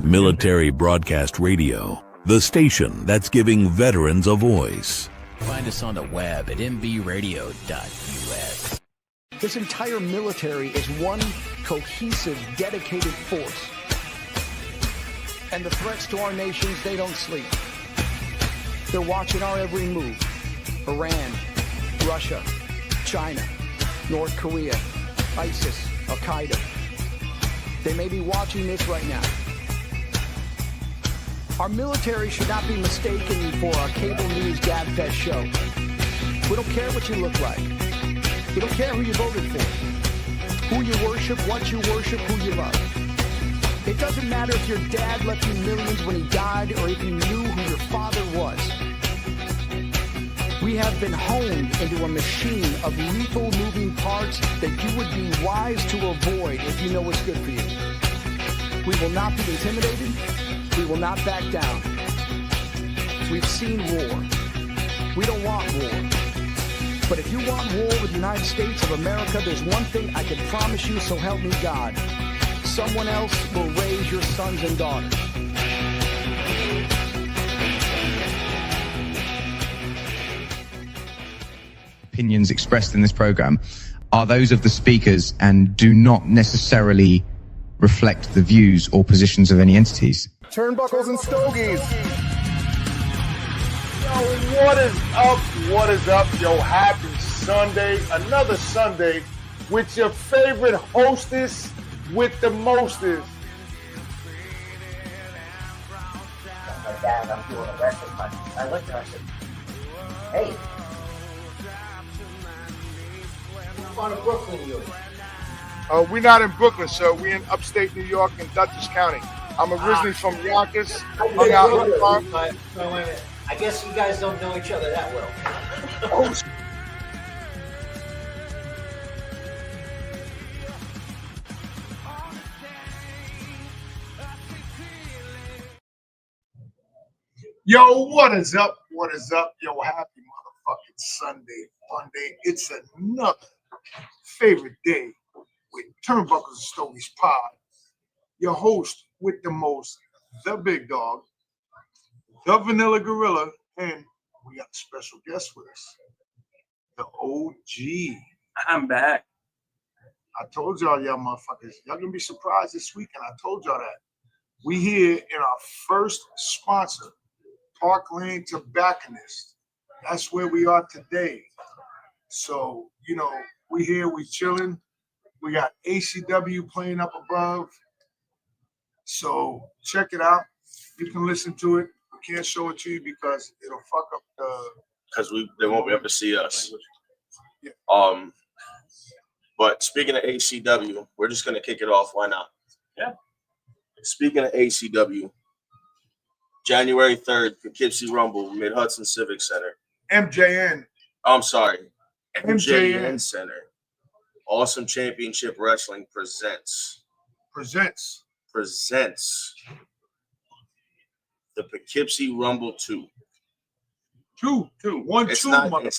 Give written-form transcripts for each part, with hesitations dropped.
Military Broadcast Radio, the station that's giving veterans a voice. Find us on the web at mbradio.us. This entire military is one cohesive, dedicated force. And the threats to our nations, they don't sleep. They're watching our every move. Iran, Russia, China, North Korea, ISIS, Al-Qaeda. They may be watching this right now. Our military should not be mistaken for a cable news gabfest show. We don't care what you look like. We don't care who you voted for, who you worship, what you worship, who you love. It doesn't matter if your dad left you millions when he died or if you knew who your father was. We have been honed into a machine of lethal moving parts that you would be wise to avoid if you know what's good for you. We will not be intimidated. We will not back down. We've seen war. We don't want war. But if you want war with the United States of America, there's one thing I can promise you, so help me God. Someone else will raise your sons and daughters. Opinions expressed in this program are those of the speakers and do not necessarily reflect the views or positions of any entities. Turnbuckles and Stogies. Yo, what is up? What is up? Yo, happy Sunday. Another Sunday with your favorite hostess with the mostest. My dad, I'm doing a wrestling match. I looked at him, I said, hey, what part of Brooklyn are you in? We're not in Brooklyn, sir. We're in upstate New York in Dutchess County. I'm originally from Yonkers. I guess you guys don't know each other that well. Oh, yo, what is up? What is up? Yo, happy motherfucking Sunday, fun day. It's another favorite day with Turnbuckles and Stogies Pod. Your host with the most, the big dog, the vanilla gorilla, and we got a special guest with us, the OG. I'm back. I told y'all motherfuckers, y'all gonna be surprised this weekend. I told y'all that. We here in our first sponsor, Parklane Tobacconist. That's where we are today. So, we here, we chilling. We got AEW playing up above. So check it out. You can listen to it. We can't show it to you because it'll fuck up the. Because they won't be able to see us. Yeah. But speaking of ACW, we're just gonna kick it off. Why not? Yeah. Speaking of ACW, January 3rd, Poughkeepsie Rumble, Mid-Hudson Civic Center. MJN. I'm sorry. MJN Center. Awesome Championship Wrestling presents the Poughkeepsie Rumble 2. It's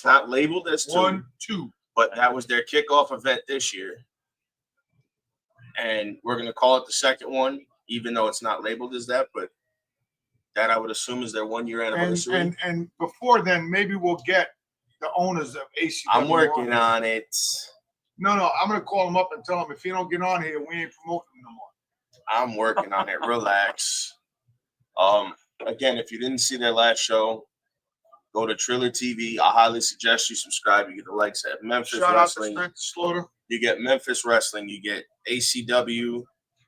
not labeled as 2. 2. But that was their kickoff event this year. And we're going to call it the second one, even though it's not labeled as that. But that I would assume is their 1-year anniversary. And before then, maybe we'll get the owners of ACW. I'm working on it. No, I'm going to call them up and tell them if you don't get on here, we ain't promoting them no more. I'm working on it. Relax. Again, if you didn't see their last show, go to Triller TV. I highly suggest you subscribe. You get the likes at Memphis Shout Wrestling. Out to Slaughter. You get Memphis Wrestling. You get ACW,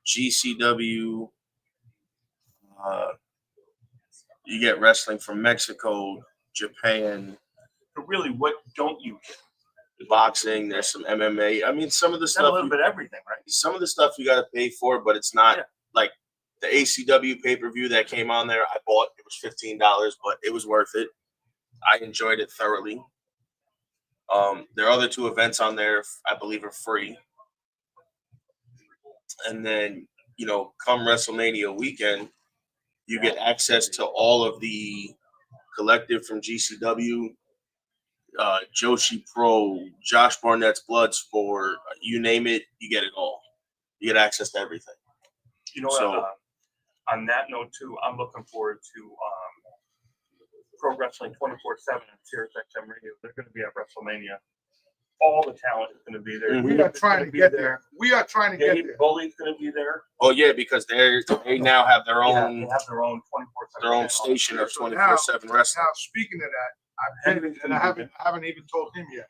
GCW. You get wrestling from Mexico, Japan. But really, what don't you get? Boxing. There's some MMA. I mean, some of the stuff. A little bit of everything, right? Some of the stuff you got to pay for, but it's not like the ACW pay-per-view that came on there. I bought it was $15, but it was worth it. I enjoyed it thoroughly. Their other 2 events on there, I believe, are free. And then, come WrestleMania weekend, you get access to all of the collective from GCW, Joshi Pro, Josh Barnett's Bloodsport, you name it, you get it all. You get access to everything. on that note too, I'm looking forward to Pro Wrestling 24/7 and Sirius XM Radio. They're going to be at WrestleMania. All the talent is going to be there. We are trying to get there. We are trying to get Dave there. Bully's going to be there. Oh yeah, because they now have their Yeah, own they have their own 24/7 station of So 24/7 wrestling. Now, speaking of that, I haven't even told him yet.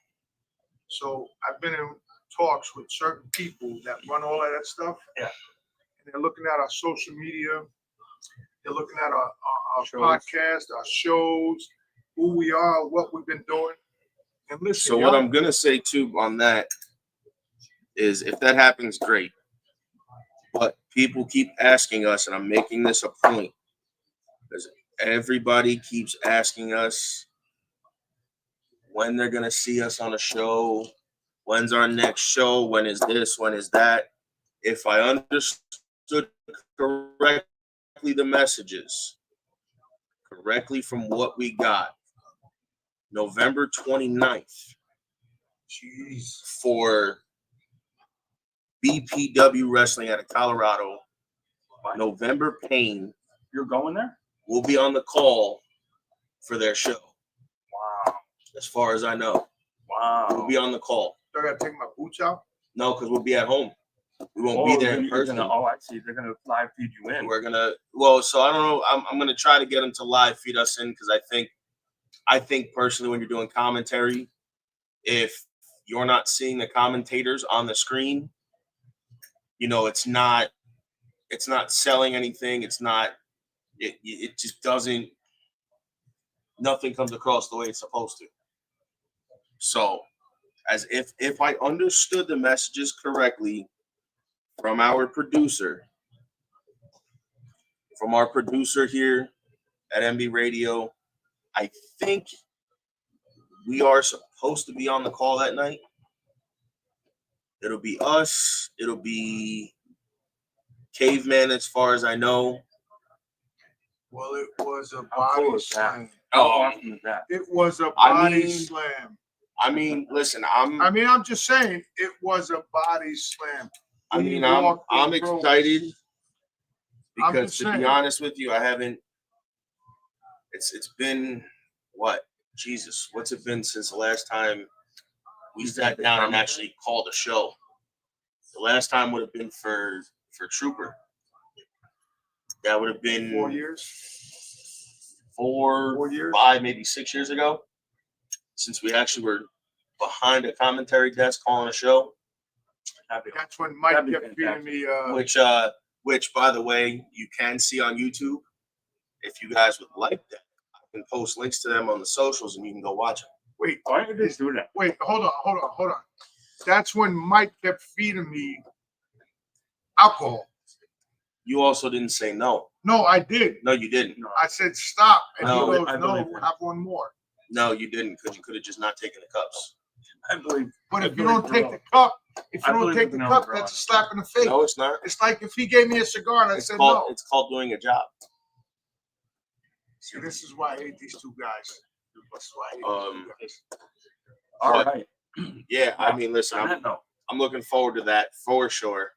So I've been in talks with certain people that run all of that stuff. Yeah. And they're looking at our social media. They're looking at our Shows. podcast, our shows, who we are, what we've been doing. And listen, So what I'm gonna say too on that is, if that happens, great. But people keep asking us, and I'm making this a point, because everybody keeps asking us when they're gonna see us on a show, when's our next show, when is this, when is that. If I understood correctly the messages, correctly from what we got, November 29th for BPW Wrestling out of Colorado. November Pain You're going there? will be on the call for their show. Wow. As far as I know, we'll be on the call. I gotta take my boots out. No, because we'll be at home. We won't be there in person. I see. They're gonna live feed you in. We're gonna. So I don't know. I'm gonna try to get them to live feed us in, because I think personally, when you're doing commentary, if you're not seeing the commentators on the screen, it's not selling anything. It just doesn't, nothing comes across the way it's supposed to. So, as if I understood the messages correctly from our producer here at MB Radio, I think we are supposed to be on the call that night. It'll be us. It'll be Caveman, as far as I know. Well, it was a body slam. How awesome is that? It was a body slam. I mean, listen, I'm just saying, it was a body slam. I'm excited because, to be honest with you, I haven't. It's been what? Jesus, what's it been since the last time we sat down and actually called a show? The last time would have been for Trooper. That would have been 4 years. 4 years, 5, maybe 6 years ago, since we actually were behind a commentary desk calling a show. That's when Mike kept feeding me. Which, by the way, you can see on YouTube. If you guys would like that, I can post links to them on the socials, and you can go watch them. Wait, why did they do that? Wait, hold on. That's when Mike kept feeding me alcohol. You also didn't say no. No, I did. No, you didn't. I said stop, and No, he goes, "No, have one more." No, you didn't, because you could have just not taken the cups. I believe. But if you don't take the cup, that's a slap in the face. No, it's not. It's like if he gave me a cigar and I said no. no. It's called doing a job. See, this is why I hate these two guys. That's why I hate these two guys. All right. Yeah, I mean, listen, I'm looking forward to that for sure.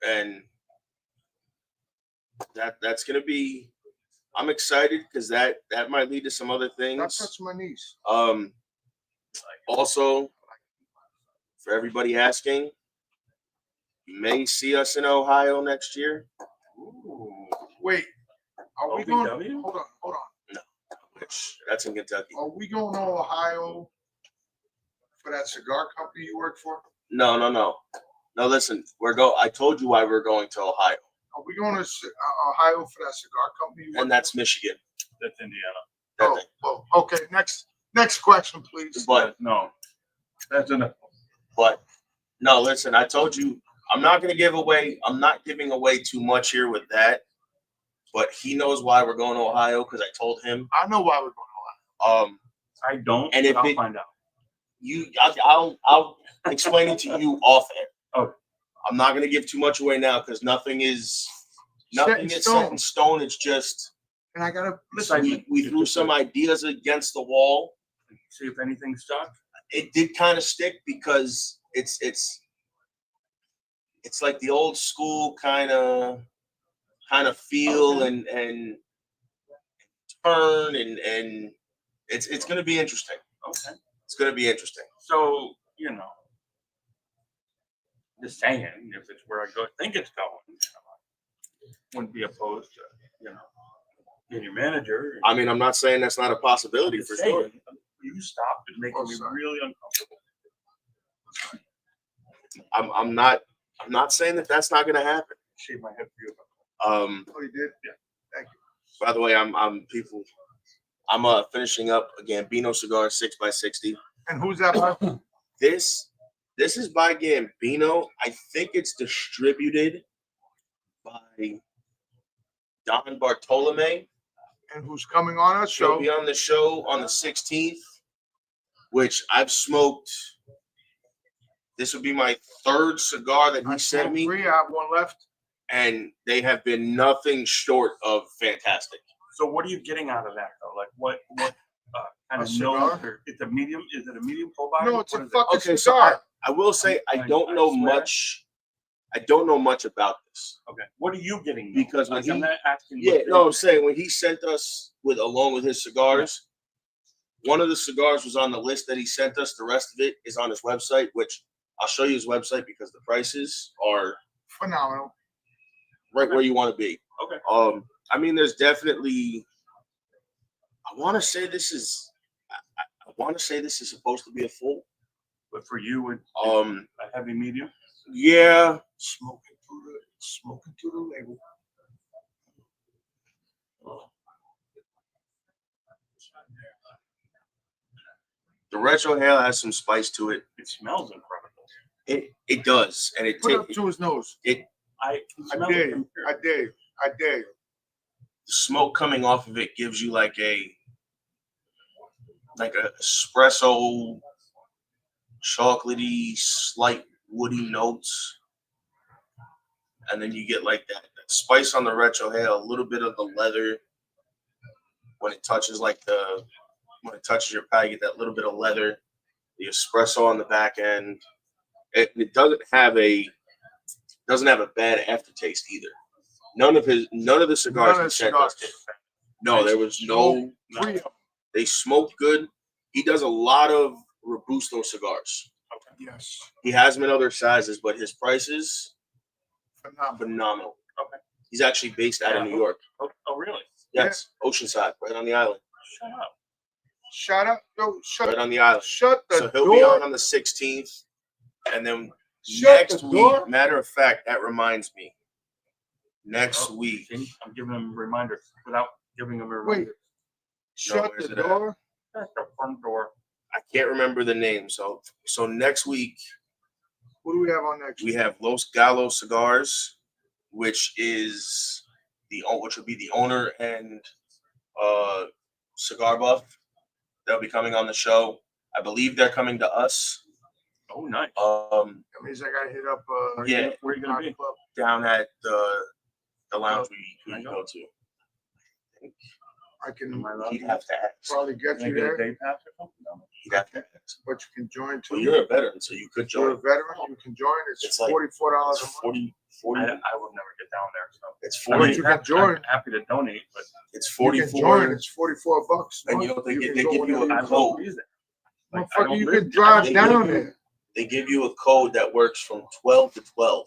And that's gonna be. I'm excited because that might lead to some other things. Don't touch my knees. Also, for everybody asking, you may see us in Ohio next year. Ooh. Wait, are we going? Hold on. No, that's in Kentucky. Are we going to Ohio for that cigar company you work for? No. No, listen, I told you why we're going to Ohio. Are we going to Ohio for that cigar company? And that's Michigan. That's Indiana. Oh, okay. Next question, please. But no, that's enough. But no, listen, I told you I'm not giving away too much here with that. But he knows why we're going to Ohio, because I told him. I know why we're going to Ohio. I don't, and I'll find out. I'll explain it to you off air. Okay. I'm not going to give too much away now, because nothing is set in stone. It's just. And I gotta listen. We threw some ideas against the wall. See if anything stuck. It did kind of stick, because it's like the old school kind of kind of feel and turn and it's going to be interesting. Okay. It's going to be interesting. So, just saying, if it's where I think it's going, wouldn't be opposed to, being your manager. I mean, I'm not saying that's not a possibility for sure. You stopped and making me really uncomfortable. I'm not saying that that's not going to happen. Shave my head for you. Oh, you did? Yeah. Thank you. By the way, I'm finishing up a Gambino cigar 6x60. And who's that by? This is by Gambino. I think it's distributed by Don Bartolome. And who's coming on our She'll show? be on the show on the 16th, which I've smoked. This will be my third cigar that he sent me. 3, I have one left. And they have been nothing short of fantastic. So what are you getting out of that though? Like what kind A of cigar? note? It's a medium. Is it a medium full body? No, it's a What is it? fucking Okay, so cigar. I will say I don't know much. I don't know much about this. Okay. What are you getting? Because when like, I'm he- not asking. Yeah, what no, you're I'm saying when he sent us along with his cigars, one of the cigars was on the list that he sent us. The rest of it is on his website, which I'll show you his website because the prices are Phenomenal. right where you want to be. Okay. I mean, there's definitely. I want to say this is supposed to be a full. But for you, it's A a heavy medium. yeah. Smoking through the label. The retro hail has some spice to it. It smells incredible. It does, and it Put it up takes to his nose. I I smell dare it you. from here. I dare you. I dare you. the smoke coming off of it gives you like a espresso, chocolatey, slight woody notes, and then you get like that spice on the retro hail, a little bit of the leather when it touches when it touches your palate, you get that little bit of leather, the espresso on the back end. It doesn't have a bad aftertaste either. None of the cigars he sent us did. No, there was no. They smoked good. He does a lot of Robusto cigars. Yes. He has them in other sizes, but his prices phenomenal. Okay. He's actually based out of New York. Oh, really? Yes, Oceanside, right on the island. Shut up. Shut up. Yo, shut Right on the island. Shut the So he'll door. be on the 16th, and then Shut next the week. door. Matter of fact, that reminds me. Next Oh, week. see, I'm giving him reminders without giving him a Wait. reminder. Shut where's the it at? door. That's the front door. I can't remember the name. So next week What do we have on next? we have Los Galos Cigars, which would be the owner and cigar buff. They'll be coming on the show. I believe they're coming to us. Oh, nice. That means I gotta hit up. Yeah. Where are you gonna be? Club. Down at the lounge we go to. I can Am I allowed He'd to? have to ask. probably get Can I you get a there, day pass or something? No. He'd have to ask. but you can join too. Well, you're a veteran, so you could You're a join. veteran. You can join. It's It's like- $44 a It's month. 40. I would never get down there. So It's But 40. you can join. I'm happy to donate, but It's You can 44. join. It's $44. And you know, they can give go you whenever a I you code. love music. Like, I Motherfucker, don't you live- can drive They down give you- there. They give you a code that works from 12 to 12.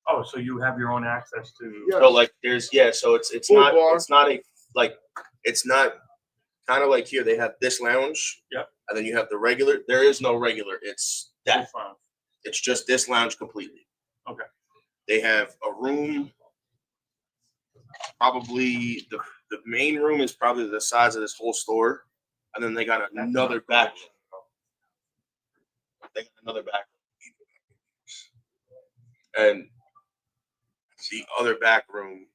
Oh, so you have your own access to? Yeah. So like so it's Full not bar. it's not kind of like here they have this lounge. Yep. And then you have the regular. There is no regular. It's that. Full fun. It's just this lounge completely. Okay. They have a room. Probably the main room is probably the size of this whole store, and then they got another back. They got another back. And the other back room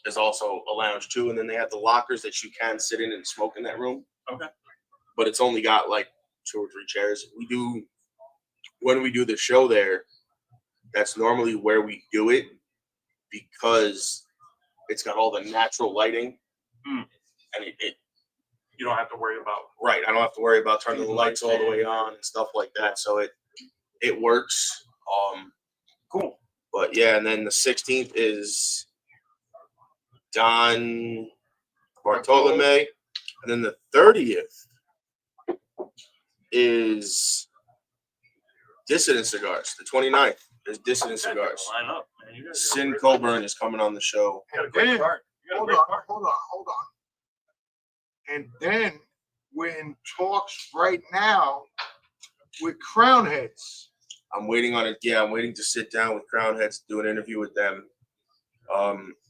is also a lounge too, and then they have the lockers that you can sit in and smoke in that room. Okay. But it's only got like 2 or 3 chairs. When we do the show there, that's normally where we do it because it's got all the natural lighting. Mm. And it You don't have to worry about. right. I don't have to worry about turning the lights all the way on and stuff like that. So it works. Cool. But yeah, and then the 16th is Don Bartolome. And then the 30th is Dissident Cigars. The 29th is Dissident Cigars. Line up, man. You guys Sin Coburn is coming on the show. got a great card. You got a Hold great on, card. hold on. And then we're in talks right now with Crown Heads. I'm waiting on it. Yeah, I'm waiting to sit down with Crown Heads to do an interview with them.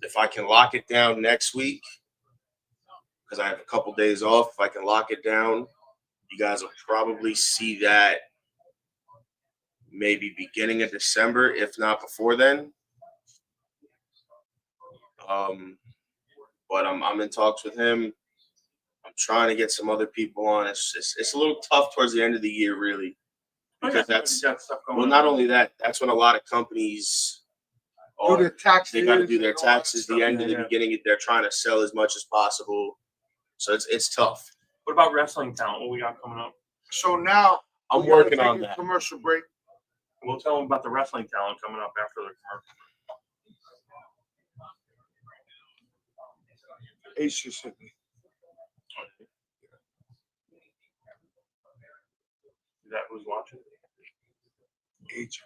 If I can lock it down next week, because I have a couple days off, if I can lock it down, you guys will probably see that maybe beginning of December, if not before then. But I'm in talks with him. I'm trying to get some other people on. It's a little tough towards the end of the year, really, because that's well, not only that, that's when a lot of companies Do their taxes. they got to do their and all that taxes. stuff. The end of the beginning, they're trying to sell as much as possible, so it's tough. What about wrestling talent? What we got coming up? So now I'm we gotta working take on a that. Commercial break. We'll tell them about the wrestling talent coming up after the commercial. Ace just hit me. Is that who's watching? H.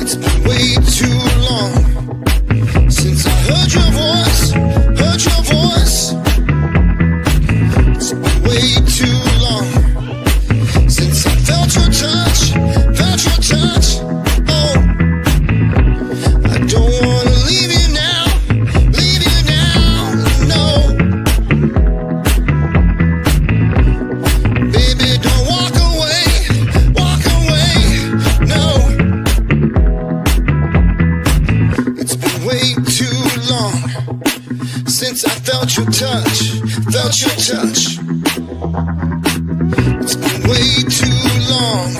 It's been way too long since I heard your voice, It's been way too long since I felt your touch, Oh, I don't wanna leave you now, no. Baby, don't walk away, no. It's been way too long since I felt your touch, It's been way too long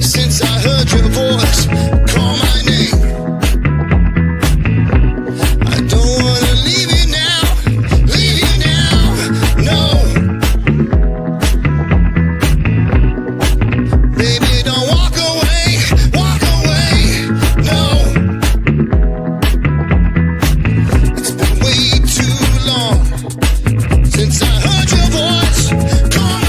since I heard your voice call my name. I don't wanna leave you now, no. Baby, don't walk away, no. It's been way too long since I heard your voice call my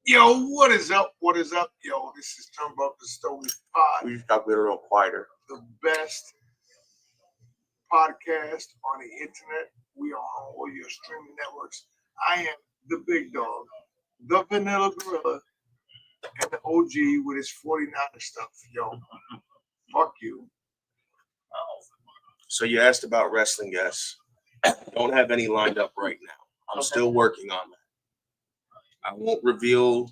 Yo, what is up? What is up? Yo, this is TurnbucklesnStogiespodcast Pod, We just got to be a little quieter. the best podcast on the internet. We are on all your streaming networks. I am the big dog, the vanilla gorilla, and the OG with his 49er stuff. Yo, fuck you. So you asked about wrestling guests. Don't have any lined up right now. I'm still working on that. I won't reveal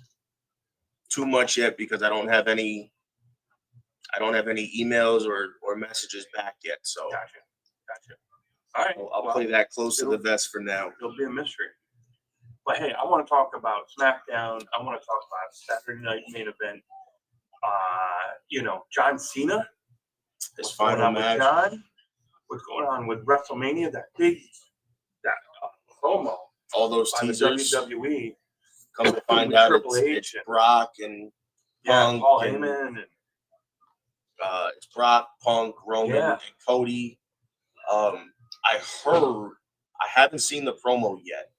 too much yet because I don't have any emails or messages back yet. So Gotcha. All right. I'll play that close to the vest for now. It'll be a mystery. But hey, I want to talk about SmackDown. I want to talk about Saturday Night Main Event. John Cena. His final match. John? What's going on with WrestleMania? That promo. All those by the teasers. WWE. Come to find out Triple H it's Brock and Punk Paul and Heyman and it's Brock, Punk, Roman, and Cody. I haven't seen the promo yet.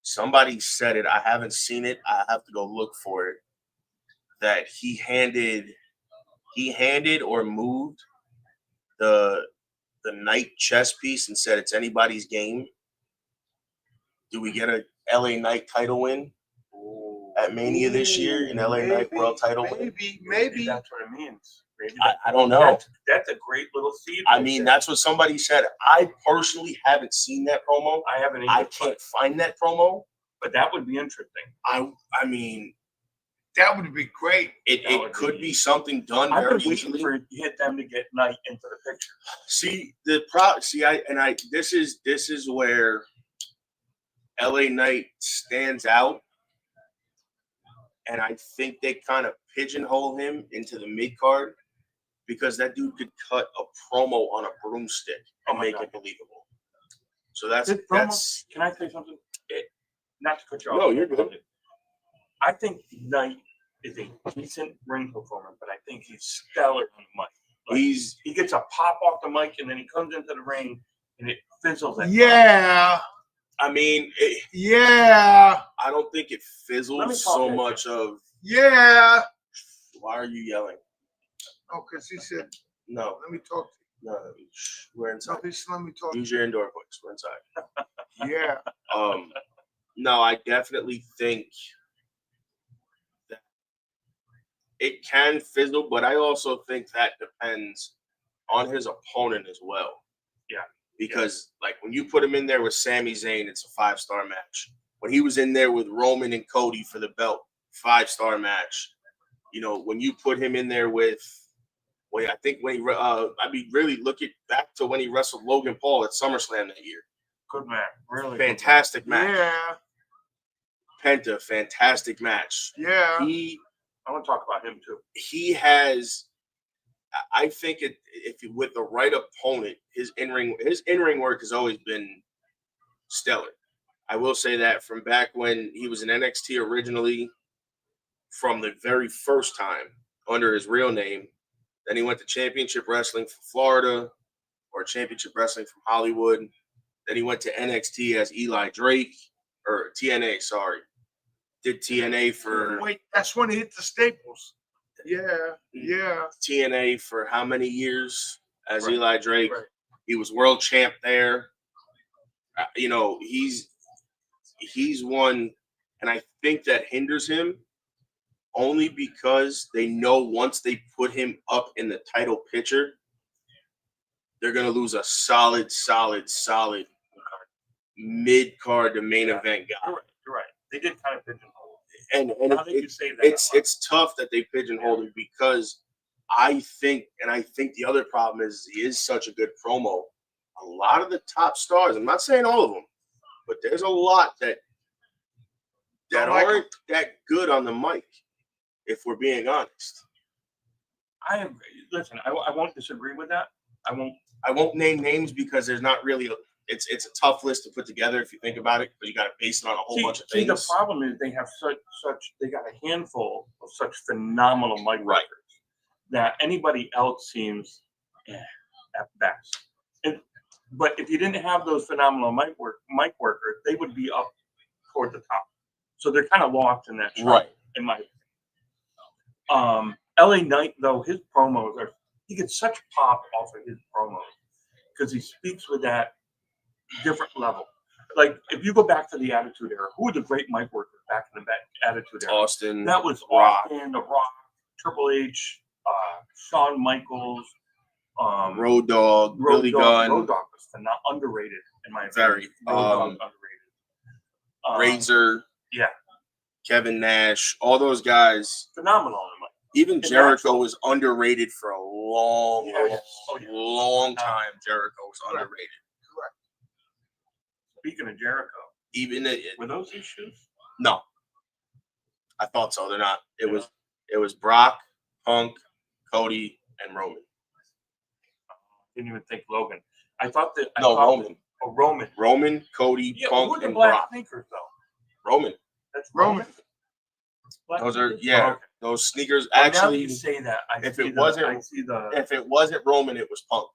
Somebody said it. I haven't seen it. I have to go look for it. That he handed or moved the Knight chess piece and said it's anybody's game. Do we get a LA Knight title win at Mania this year? An LA Knight world title win? Maybe. That's what it means. Maybe I don't know. That's a great little seed. I mean, that's what somebody said. I personally haven't seen that promo. I haven't either. I can't find that promo. But that would be interesting. I mean, that would be great. It could be something done I've very been waiting easily. for them to get Knight into the picture. See this is where LA Knight stands out, and I think they kind of pigeonhole him into the mid card because that dude could cut a promo on a broomstick and make it believable. So that's Can I say something? Not to cut you off. No, you're good. I think Knight is a decent ring performer, but I think he's stellar on the mic. Like, he gets a pop off the mic, and then he comes into the ring, and it fizzles. Yeah. I mean, Yeah. I don't think it fizzles so much of. Yeah. Why are you yelling? Oh, because he said, No, let me talk to no, we're you. inside. No, let me talk to Use your indoor voice. We're inside. you. Yeah. No, I definitely think that it can fizzle, but I also think that depends on his opponent as well. Yeah. Because, like, when you put him in there with Sami Zayn, it's a 5-star match. When he was in there with Roman and Cody for the belt, 5-star match. You know, when you put him in there with, really look back to when he wrestled Logan Paul at SummerSlam that year. Good match. Really Fantastic match. Yeah. Penta, fantastic match. Yeah. I want to talk about him too. He has, I think, with the right opponent, his in-ring work has always been stellar. I will say that from back when he was in NXT originally, from the very first time under his real name. Then he went to Championship Wrestling from Florida, or Championship Wrestling from Hollywood. Then he went to NXT as Eli Drake, or TNA, sorry. Did TNA for... Wait, that's when he hit the staples. Yeah. TNA for how many years as Eli Drake? Right. He was world champ there. He's one, and I think that hinders him only because they know once they put him up in the title picture, they're going to lose a solid mid-card to main event guy. You're right. They did kind of pigeonhole. And it's tough that they pigeonholed him because I think the other problem is he is such a good promo. A lot of the top stars, I'm not saying all of them, but there's a lot that aren't that good on the mic, if we're being honest. I agree. Listen, I won't disagree with that. I won't name names because there's not really it's a tough list to put together if you think about it, but you got to base it on a whole bunch of things. The problem is they have they got a handful of such phenomenal mic workers that anybody else seems at best. But if you didn't have those phenomenal mic workers, they would be up toward the top. So they're kind of lost in that show, Right. in my opinion. LA Knight, though, his promos he gets such pop off of his promos because he speaks with that different level. Like, if you go back to the Attitude Era, who were the great mic workers back in the Attitude Era? Austin. That was Austin, The Rock, Triple H, Shawn Michaels, Road Dogg, Billy Gunn. Road Dogg was not underrated in my opinion. Very. Road Dogg underrated. Razor. Yeah. Kevin Nash. All those guys. Phenomenal in my Even Jericho was underrated for a long time. Jericho was underrated. Correct. Speaking of Jericho, were those issues? No, I thought so. They're not. It was Brock, Punk, Cody, and Roman. Didn't even think Logan. I thought that. Roman. Roman. Roman, Cody, Punk, who are the and black Brock. sneakers though? Roman. That's Roman. Those are Okay. Those sneakers. Well, actually, now that you say that, if it wasn't Roman, it was Punk.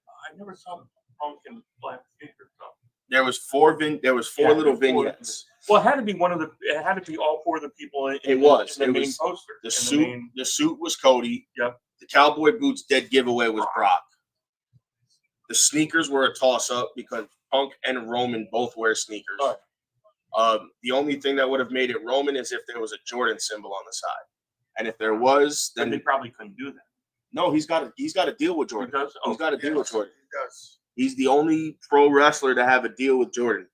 I never saw Punk in black sneakers though. There was four little vignettes. Well, it had to be it had to be all four of the people in It was the main poster. The suit was Cody. Yep. The cowboy boots dead giveaway was Brock. The sneakers were a toss up because Punk and Roman both wear sneakers. The only thing that would have made it Roman is if there was a Jordan symbol on the side, and if there was, then they probably couldn't do that. No, he's got to deal with Jordan. He does? He's got to deal with Jordan. He does. He's the only pro wrestler to have a deal with Jordan.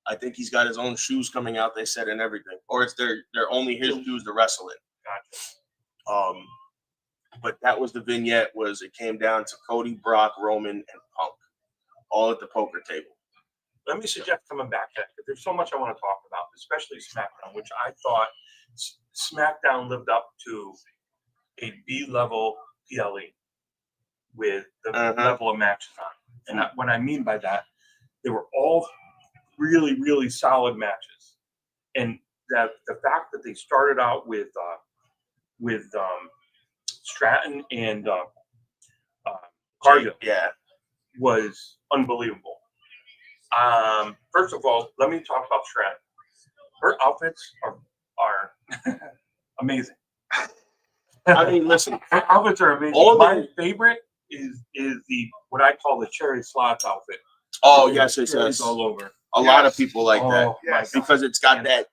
I think he's got his own shoes coming out. They said and everything, or it's they're only his shoes to wrestle in. Gotcha. But that was the vignette. It came down to Cody, Brock, Roman, and Punk, all at the poker table. Let me suggest coming back to that because there's so much I want to talk about, especially SmackDown, which I thought SmackDown lived up to a B-level PLE with the level of matches on. And what I mean by that, they were all really, really solid matches. And that the fact that they started out with Stratton and Cargill was unbelievable. First of all, let me talk about Stratton. Her outfits are amazing. I mean, listen, her outfits are amazing. My favorite is the what I call the cherry slots outfit. Oh yes, it says all over. A lot of people like that because it's got that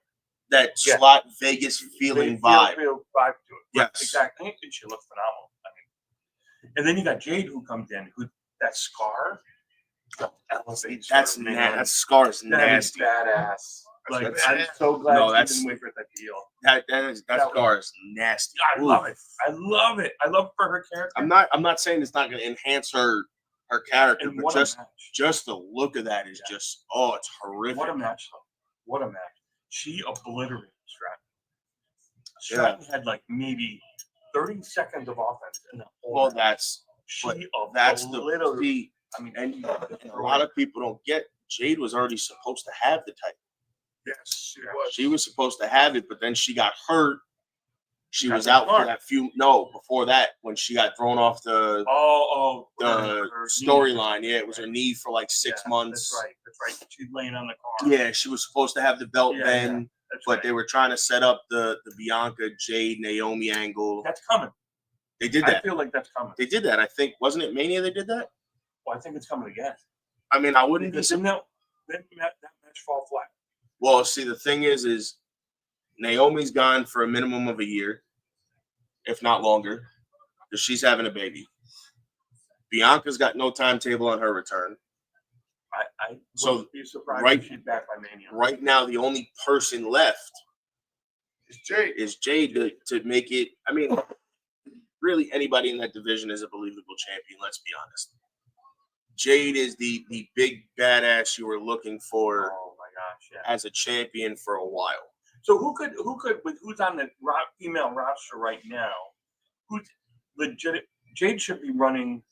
slot Vegas feeling vibe. Vibe to it. Yes, exactly. And she looks phenomenal. I mean, and then you got Jade who comes in, who that scar. That's nasty. That scar is nasty. Badass. Like I'm so glad she didn't wait for that deal. That scar is nasty. I love it. I love it. I love for her character. I'm not saying it's not going to enhance her character, but just the look of that is just it's horrific. What a match though. What a match. She obliterated Stratton. Stratton had like maybe 30 seconds of offense in the whole match. That's the key. I mean, and a lot of people don't get Jade was already supposed to have the title. Yes, she was supposed to have it, but then she got hurt. She was out for that before that when she got thrown off the storyline. Yeah, it was her knee for like 6 months. That's right. She's laying on the car. Yeah, she was supposed to have the belt then, but they were trying to set up the Bianca, Jade, Naomi angle. That's coming. They did that. I feel like that's coming. They did that. I think wasn't it Mania they did that? Well, I think it's coming again. I mean, I wouldn't be. Then that match fall flat. Well, see, the thing is Naomi's gone for a minimum of a year, if not longer, because she's having a baby. Bianca's got no timetable on her return. I wouldn't be surprised if she's back by Mania. Right now, the only person left is Jade to make it. I mean, really, anybody in that division is a believable champion. Let's be honest. Jade is the big badass you were looking for. Oh my gosh! As a champion for a while. So who's on the female roster right now? Who's legit? Jade should be running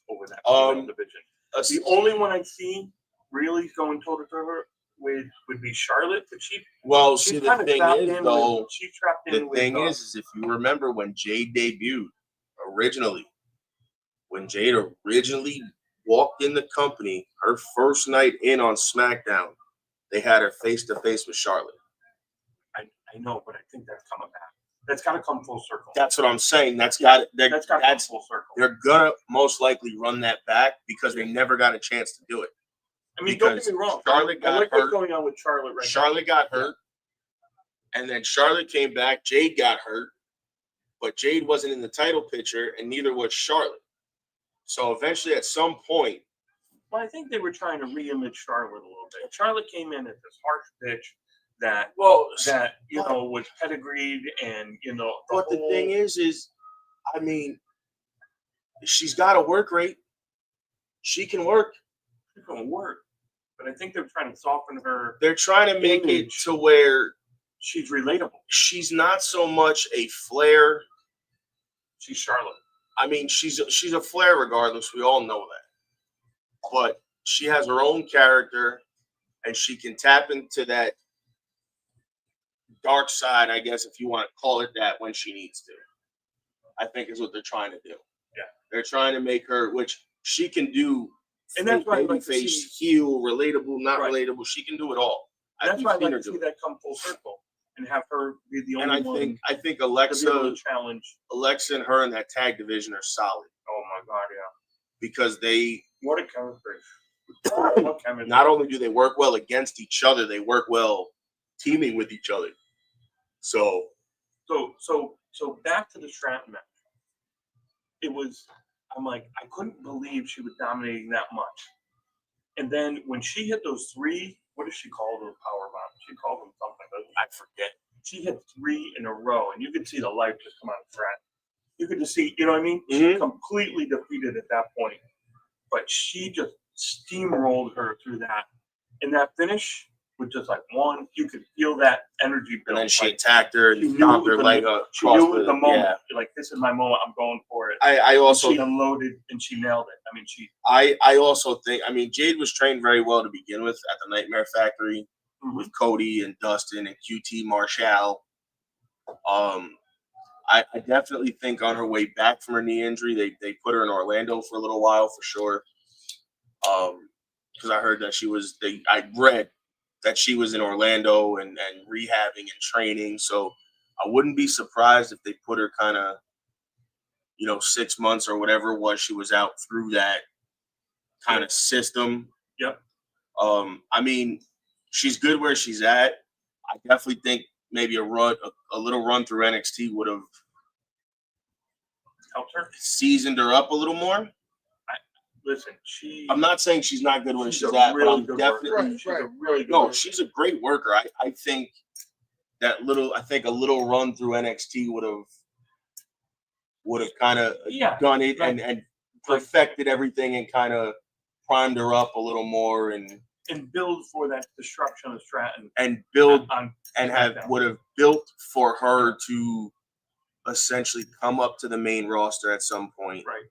over that division. The only one I see really going toe to toe would be Charlotte, but see the thing is though. She's trapped in. The thing is if you remember when Jade debuted originally. When Jade originally walked in the company, her first night in on SmackDown, they had her face to face with Charlotte. I know, but I think that's coming back. That's got to come full circle. That's what I'm saying. That's got to come full circle. They're gonna most likely run that back because they never got a chance to do it. I mean, don't get me wrong. Charlotte got hurt. What's going on with Charlotte right now. Charlotte got hurt, and then Charlotte came back. Jade got hurt, but Jade wasn't in the title picture, and neither was Charlotte. So eventually, at some point, well, I think they were trying to re-image Charlotte a little bit. Charlotte came in at this harsh bitch that was pedigreed, and the thing is, I mean, she's got a work rate. She can work. She's gonna work, but I think they're trying to soften her. They're trying to make it to where she's relatable. She's not so much a Flair. She's Charlotte. I mean, she's a Flair regardless. We all know that, but she has her own character, and she can tap into that dark side, I guess, if you want to call it that, when she needs to. I think is what they're trying to do. Yeah, they're trying to make her, which she can do. And that's why I like to face, heel, relatable, not relatable. She can do it all. That's why I like to see that come full circle and have her be the only one. And I think Alexa challenge. Alexa and her in that tag division are solid. Oh my God, yeah. Because what a chemistry. Not only do they work well against each other, they work well teaming with each other. So back to the Stratton match. I'm like, I couldn't believe she was dominating that much. And then when she hit those 3, what does she call those power bombs? She called them something. I forget. She hit 3 in a row, and you could see the life just come out of Stratton. You could just see, you know what I mean? Mm-hmm. She completely defeated at that point. But she just steamrolled her through that. And that finish was just like one, you could feel that energy build. And then she attacked her and stomped her leg up. She knew at the moment. Yeah. Like, this is my moment. I'm going for it. I also she unloaded and she nailed it. I mean, I also think, I mean, Jade was trained very well to begin with at the Nightmare Factory with Cody and Dustin and QT Marshall. I definitely think on her way back from her knee injury, they put her in Orlando for a little while for sure. Because I heard that I read that she was in Orlando and rehabbing and training. So I wouldn't be surprised if they put her kind of, 6 months or whatever it was she was out through that kind of system. Yep. I mean, she's good where she's at. I definitely think maybe a little run through NXT would have helped her, seasoned her up a little more. Listen, I'm not saying she's not good where she's at, but I'm definitely she's a great worker. I think a little run through NXT would have kind of done it and perfected everything and kind of primed her up a little more and build for that destruction of Stratton and build would have built for her to essentially come up to the main roster at some point. Right.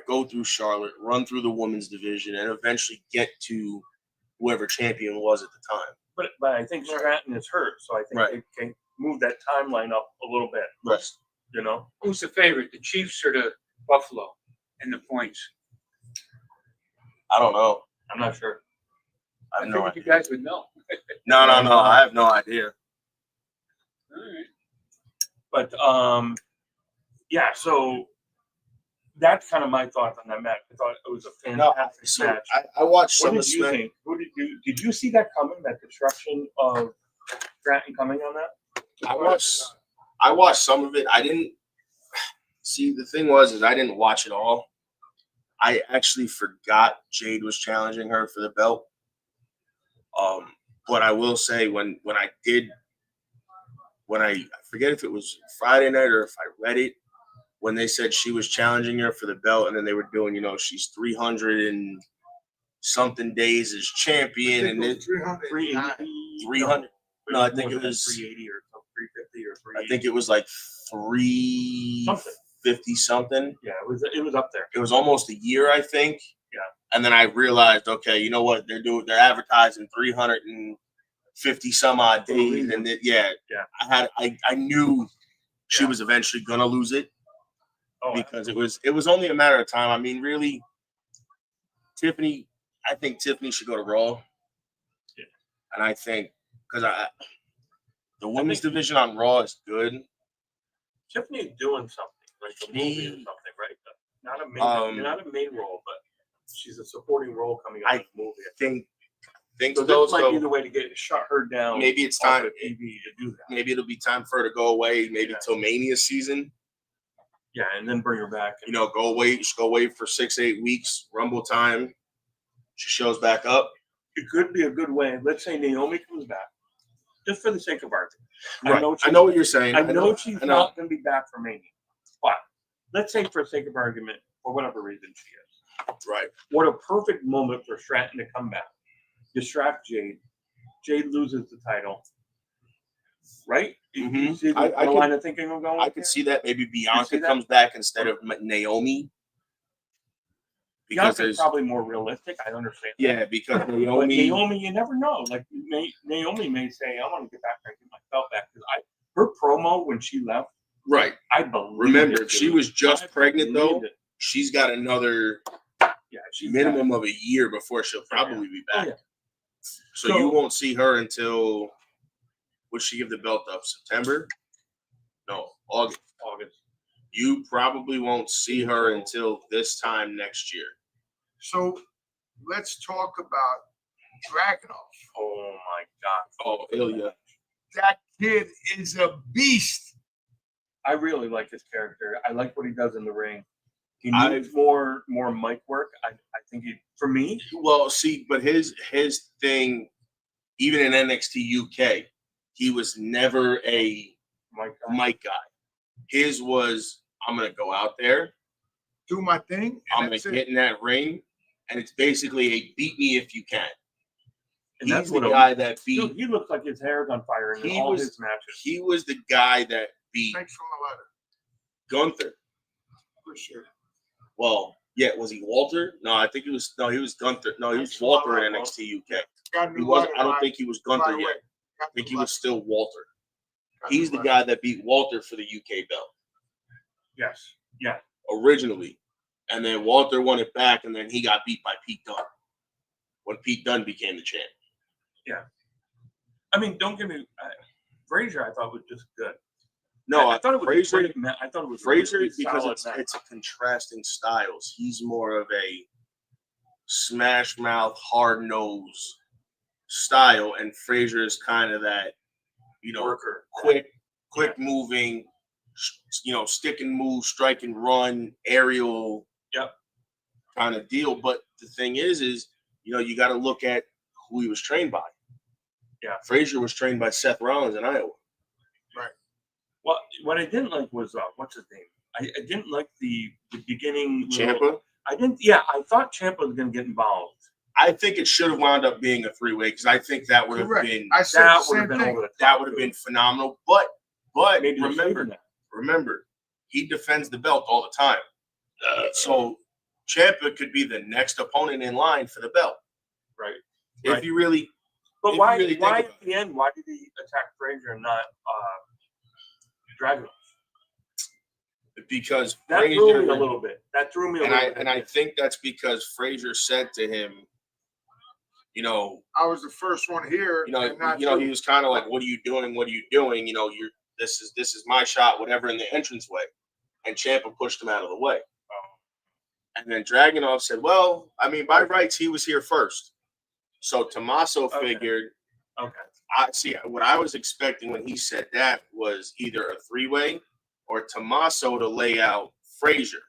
Go through Charlotte, run through the women's division, and eventually get to whoever champion was at the time. But I think Stratton is hurt, so I think they can move that timeline up a little bit. Right. Who's the favorite, the Chiefs or the Buffalo in the points? I don't know. I'm not sure. I figured you guys would know. No. I have no idea. All right. But so that's kind of my thoughts on that match. I thought it was a fantastic match. I watched some of the Did you see that coming? That destruction of Stratton coming on that? I watched some of it. I didn't see. The thing was I didn't watch it all. I actually forgot Jade was challenging her for the belt. But I will say when I forget if it was Friday night or if I read it, when they said she was challenging her for the belt, and then they were doing, she's 300 and something days as champion, and then 300. No, I think it was 380 or 350 or 380. I think it was like 350 something. Yeah, it was up there. It was almost a year, I think. Yeah. And then I realized, okay, you know what they're doing? They're advertising 350 some odd days, and I knew she was eventually gonna lose it. Because it was only a matter of time. I mean, really, I think Tiffany should go to Raw. Yeah. And I think because the women's division on Raw is good. Tiffany's doing something, like a movie or something, right? Not a main role, but she's a supporting role coming out of the movie. Think so this might be the way to shut her down. Maybe it's time TV to do that. Maybe it'll be time for her to go away, maybe till Mania season. Yeah, and then bring her back. Go away for 6-8 weeks, Rumble time. She shows back up. It could be a good way. Let's say Naomi comes back, just for the sake of argument. Right. I know what you're saying. I know she's not going to be back for Mania, but let's say for the sake of argument, for whatever reason she is. Right. What a perfect moment for Stratton to come back. Distract Jade. Jade loses the title. Right? Mm-hmm. You see the line of thinking I'm going? I could see that. Maybe Bianca comes back instead of Naomi. Because it's probably more realistic. I understand. Yeah, because Naomi, you never know. Like Naomi may say, "I want to get back there and get my belt back." Because her promo when she left, right? I believe. Remember, if she was just pregnant though, she's got another minimum of a year before she'll probably be back. So you won't see her until would she give the belt up? September? No, August. You probably won't see her until this time next year. So let's talk about Dragunov. Oh my God. Oh, Ilya. That kid is a beast. I really like his character. I like what he does in the ring. He needs more mic work. I think for me. Well, see, but his thing, even in NXT UK, he was never a mic guy. His was, I'm going to go out there, do my thing. I'm going to get in that ring, and it's basically a beat me if you can. And He's the guy that beat. Dude, he looks like his hair's on fire in all his matches. He was the guy that beat. Thanks for the letter. Gunther. Appreciate it. Well, yeah, was he Walter? No, I think he was. No, he was Gunther. No, he was Walter in NXT UK. He wasn't. I don't think he was Gunther yet. I think he was still Walter. He's the guy that beat Walter for the UK belt. Yes. Yeah. Originally. And then Walter won it back, and then he got beat by Pete Dunne when Pete Dunne became the champ. Yeah. I mean, don't get me. Frazier, I thought was just good. No, I thought it was Frazier. I thought it was Frazier really because it's a contrasting styles. He's more of a smash mouth, hard nose style, and Frazier is kind of that, worker, quick moving, stick and move, strike and run, aerial, kind of deal. But the thing is you got to look at who he was trained by. Yeah, Frazier was trained by Seth Rollins in Iowa. Right. Well, what I didn't like was what's his name? I didn't like the beginning. Ciampa? I didn't. Yeah, I thought Ciampa was going to get involved. I think it should have wound up being a 3-way because I think that would have been that would have been phenomenal. But maybe remember, he defends the belt all the time. So Ciampa could be the next opponent in line for the belt. Right. If you really. But why at the end? Why did he attack Frazier and not Dragunov? Because that Frazier, threw me a little bit. That threw me a little bit. And I think that's because Frazier said to him, I was the first one here. He was kind of like, "What are you doing? What are you doing? This is my shot, whatever." In the entranceway, and Ciampa pushed him out of the way. And then Dragunov said, "Well, I mean, by rights, he was here first." So Tommaso figured. Okay. What I was expecting when he said that was either a 3-way or Tommaso to lay out Frazier,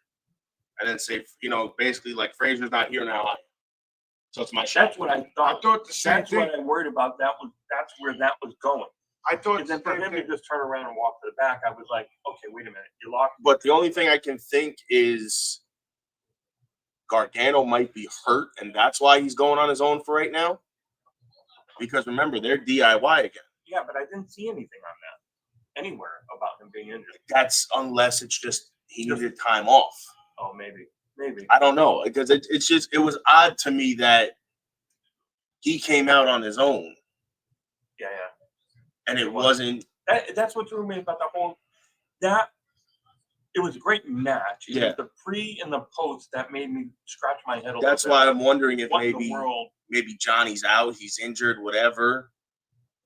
and then say, basically like Frazier's not here now. So it's my shot. That's what I thought. I thought the same That's thing. what I worried about. That's where that was going. I thought. And then for him to just turn around and walk to the back, I was like, okay, wait a minute, you locked. But the only thing I can think is Gargano might be hurt, and that's why he's going on his own for right now. Because remember, they're DIY again. Yeah, but I didn't see anything on that anywhere about him being injured. That's unless it's just he needed time off. Oh, maybe. I don't know, because it was odd to me that he came out on his own. Yeah. And it wasn't. That's what threw me about the whole. It was a great match. It was the pre and the post that made me scratch my head a little bit. That's why I'm wondering if what maybe in the world maybe Johnny's out, he's injured, whatever,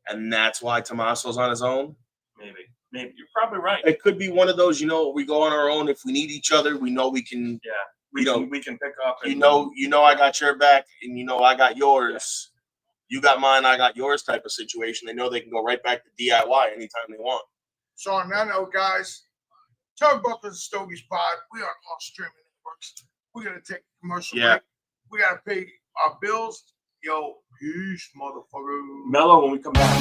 and that's why Tommaso's on his own. Maybe you're probably right. It could be one of those, we go on our own. If we need each other, we know we can. Yeah, we can pick up. And, I got your back, and I got yours. Yeah. You got mine, I got yours. Type of situation. They know they can go right back to DIY anytime they want. So on that note, guys, Turnbuckles and Stogies Pod. We are on all streaming networks. We're gonna take a commercial break. We gotta pay our bills. Yo, peace, motherfucker. Mellow when we come back.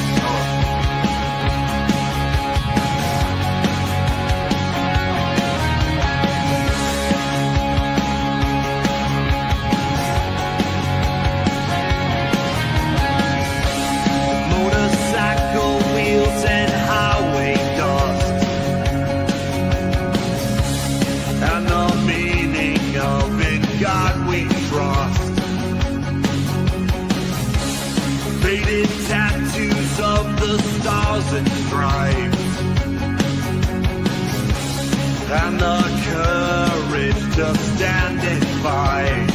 Motorcycle wheels and highway dust, and the meaning of in God we trust. Faded tattoos of the stars and stripes, and the courage to stand and fight.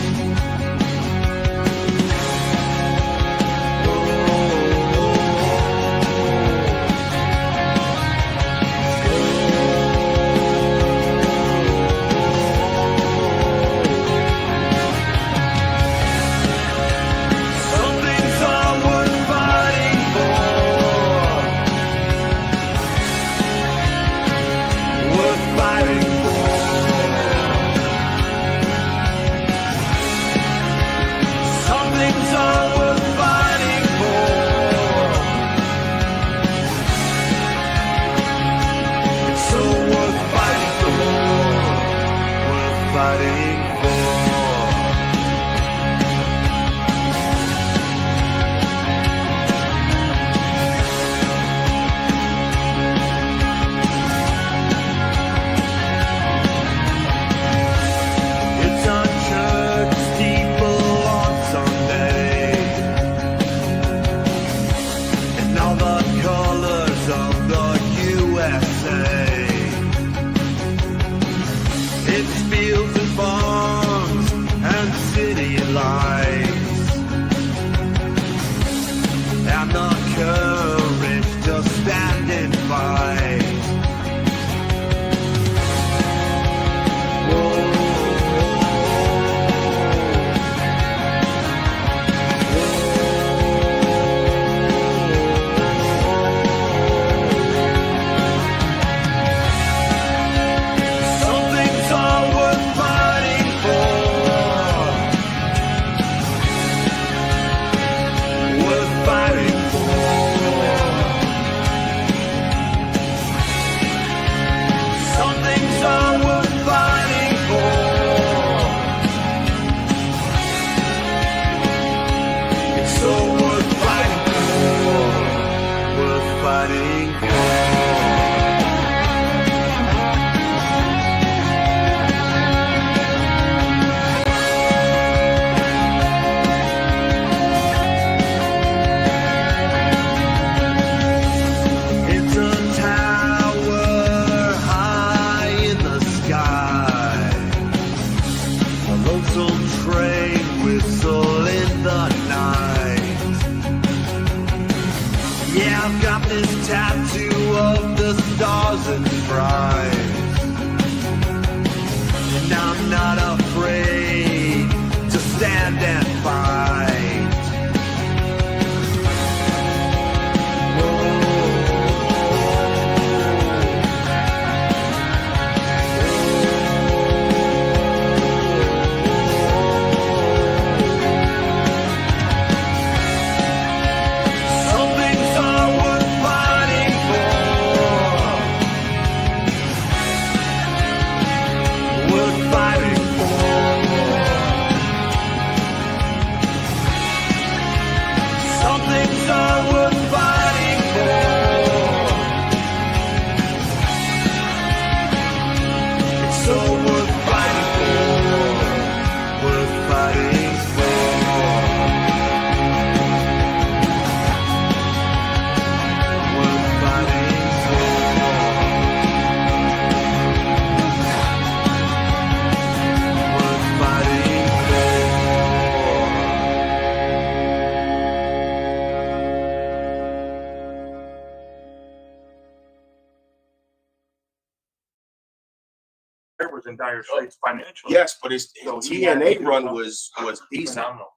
was in dire straits financially. Yes, but his So he had to TNA do run something. was decent. Phenomenal.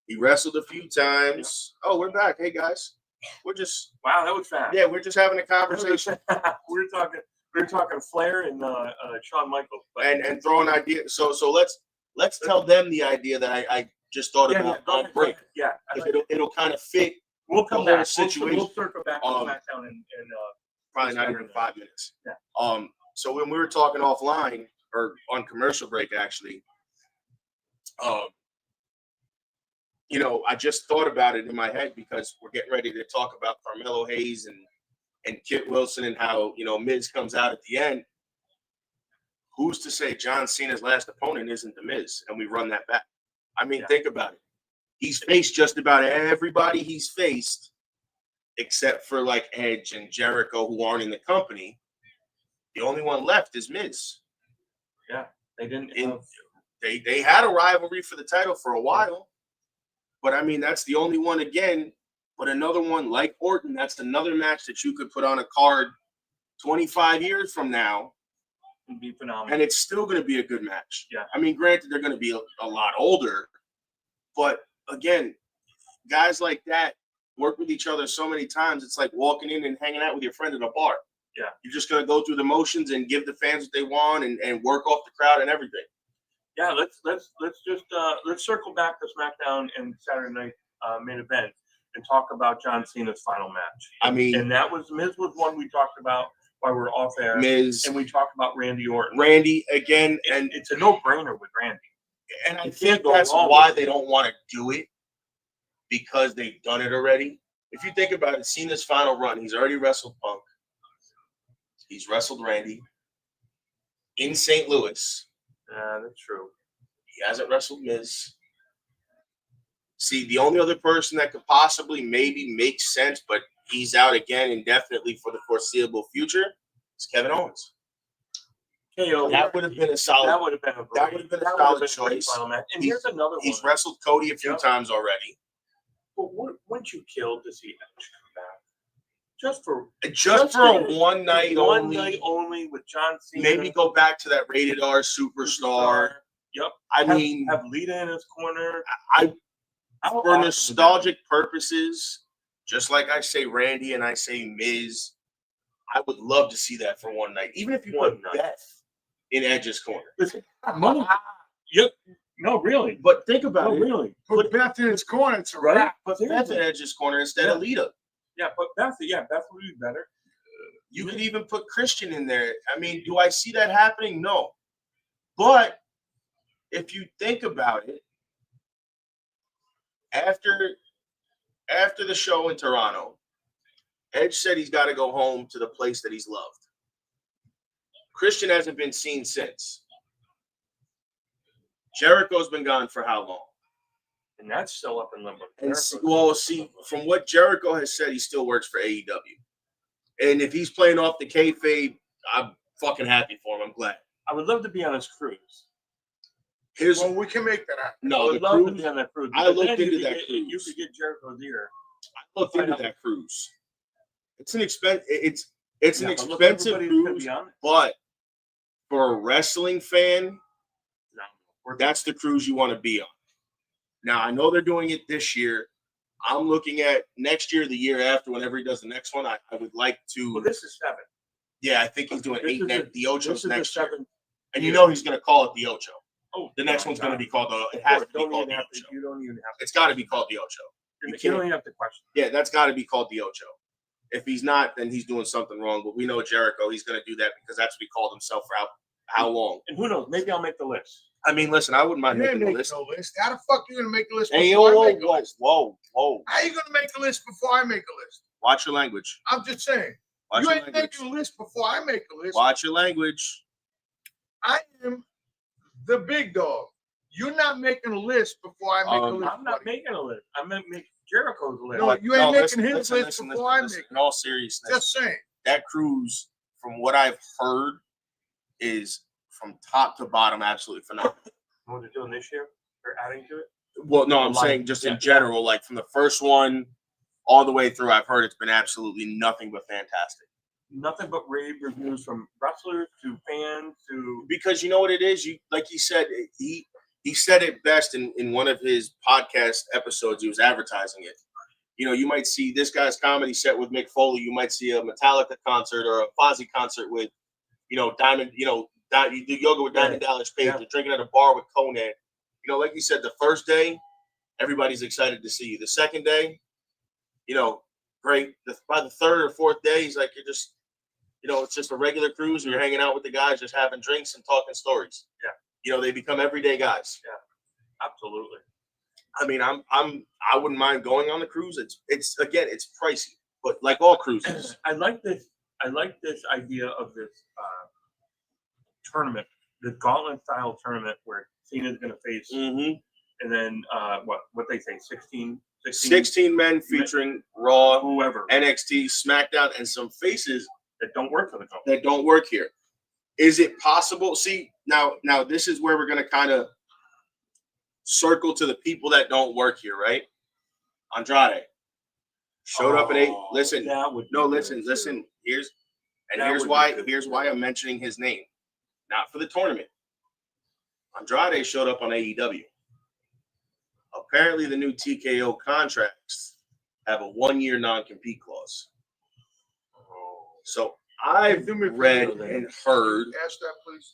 He wrestled a few times. Oh, we're back. Hey guys, we're just Wow, that was fast. yeah, we're just having a conversation we were talking Flair and Shawn Michaels. But and throwing ideas. So let's tell them the idea that I just thought about go on ahead, break. Yeah, It'll kind of fit. we'll come the whole back. situation. We'll circle back to SmackDown and Probably not even 5 minutes. Yeah. So when we were talking offline or on commercial break, actually, I just thought about it in my head because we're getting ready to talk about Carmelo Hayes and Kit Wilson and how, Miz comes out at the end. Who's to say John Cena's last opponent isn't the Miz? And we run that back. I mean, think about it. He's faced just about everybody he's faced, except for like Edge and Jericho, who aren't in the company. The only one left is Miz. Yeah, they didn't. They had a rivalry for the title for a while, but I mean that's the only one again. But another one like Orton, that's another match that you could put on a card 25 years from now. It'd be phenomenal, and it's still going to be a good match. Yeah, I mean, granted, they're going to be a lot older, but again, guys like that work with each other so many times. It's like walking in and hanging out with your friend at a bar. Yeah, you're just going to go through the motions and give the fans what they want and work off the crowd and everything. Yeah, let's circle back to SmackDown and Saturday Night main event and talk about John Cena's final match. I mean, and that was Miz was one we talked about while we were off air. Miz, and we talked about Randy Orton. Randy again, and it's a no-brainer with Randy. And I think that's why they don't want to do it, because they've done it already. If you think about it, Cena's final run, he's already wrestled Punk. He's wrestled Randy in St. Louis. Yeah, that's true. He hasn't wrestled Miz. See, the only other person that could possibly maybe make sense, but he's out again indefinitely for the foreseeable future, is Kevin Owens. KO. That would have been a solid. That would have been a solid choice. And here's another one. He's wrestled Cody a few times already. But wouldn't you kill to see Edge come back? Just for a one night only with John Cena. Maybe go back to that rated R superstar. Yep. I mean, have Lita in his corner. For nostalgic purposes, just like I say Randy and I say Miz, I would love to see that for one night. Even if you put Beth in Edge's corner. Yep. No, really. But think about it. Really. Put Beth in his corner. It's a wrap. Put Beth in Edge's corner instead of Lita. Yeah, but Beth would be better. You could even put Christian in there. I mean, do I see that happening? No. But if you think about it, after the show in Toronto, Edge said he's got to go home to the place that he's loved. Christian hasn't been seen since. Jericho's been gone for how long? And that's still up in limbo. And from what Jericho has said, he still works for AEW. And if he's playing off the kayfabe, I'm fucking happy for him. I'm glad. I would love to be on his cruise. Well, we can make that happen. No, I would love to be on that cruise. I looked into that cruise. You could get Jericho's ear. I looked into that cruise. It's an expensive cruise, but for a wrestling fan, that's the cruise you want to be on. Now, I know they're doing it this year. I'm looking at next year, the year after, whenever he does the next one. I would like to. Well, this is 7. Yeah, I think he's doing 8. The Ocho's next year. 7. And you know he's going to call it the Ocho. Oh, the next one's going to be called it has to be called the Ocho. You don't even have to. It's got to be called the Ocho. You don't even have to question. Yeah, that's got to be called the Ocho. If he's not, then he's doing something wrong. But we know Jericho, he's going to do that because that's what he called himself for how long. And who knows? Maybe I'll make the list. I mean, listen, I wouldn't mind making the list. No list. How the fuck are you going to make a list? Hey, before I make a list? Whoa. How are you going to make a list before I make a list? Watch your language. I'm just saying. You ain't making a list before I make a list. Watch your language. I am the big dog. You're not making a list before I make a list. I'm not making a list. I'm going to make Jericho's list. No, you ain't making his list before I make it. In all seriousness. Just saying. That cruise, from what I've heard, is from top to bottom absolutely phenomenal. What they're doing this year? They're adding to it? Well, no, I'm saying just in general, like from the first one all the way through, I've heard it's been absolutely nothing but fantastic. nothing but rave reviews from wrestlers to fans to. Because you know what it is? You like he said, he said it best in one of his podcast episodes. He was advertising it. You know, you might see this guy's comedy set with Mick Foley. You might see a Metallica concert or a Fozzy concert with, you know, Diamond. You know, you do yoga with Diamond Dallas Page. You're drinking at a bar with Conan. You know, like you said, the first day, everybody's excited to see you. The second day, you know, great. By the third or fourth day, he's like, you're just, you know, it's just a regular cruise, and you're hanging out with the guys, just having drinks and talking stories. Yeah. You know, they become everyday guys. Yeah, absolutely. I mean, I wouldn't mind going on the cruise. It's again, it's pricey, but like all cruises. I like this idea of this tournament, the gauntlet style tournament where Cena's going to face, and then what they say, 16 men featuring Raw, whoever, NXT, SmackDown, and some faces that don't work for the company. That don't work here. Is it possible? See, now this is where we're going to kind of circle to the people that don't work here, right? Andrade showed up at 8. Listen, listen. Here's why I'm mentioning his name, not for the tournament. Andrade showed up on AEW. Apparently, the new TKO contracts have a 1-year non-compete clause. So I've read and heard. Ask that, please.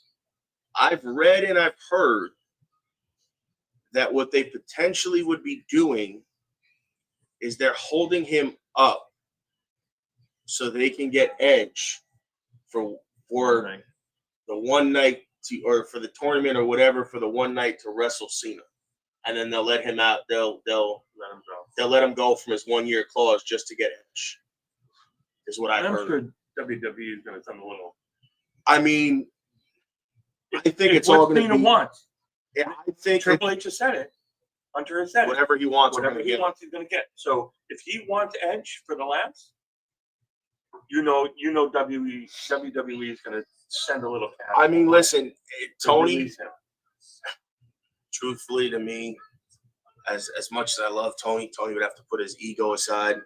I've read and I've heard that what they potentially would be doing is they're holding him up so they can get Edge for the one night or for the tournament or whatever, for the one night to wrestle Cena, and then they'll let him out. They'll let him go. They'll let him go from his 1-year clause just to get Edge. Is what I've heard. I'm sure WWE is going to send a little. I mean, I think it's all going to be. Cena wants. Yeah, I think Triple H has said it. Hunter has said whatever he wants, whatever he wants, he's going to get. So if he wants Edge for the last, you know, WWE is going to send a little cash. I mean, listen, Tony. Truthfully, to me, as much as I love Tony would have to put his ego aside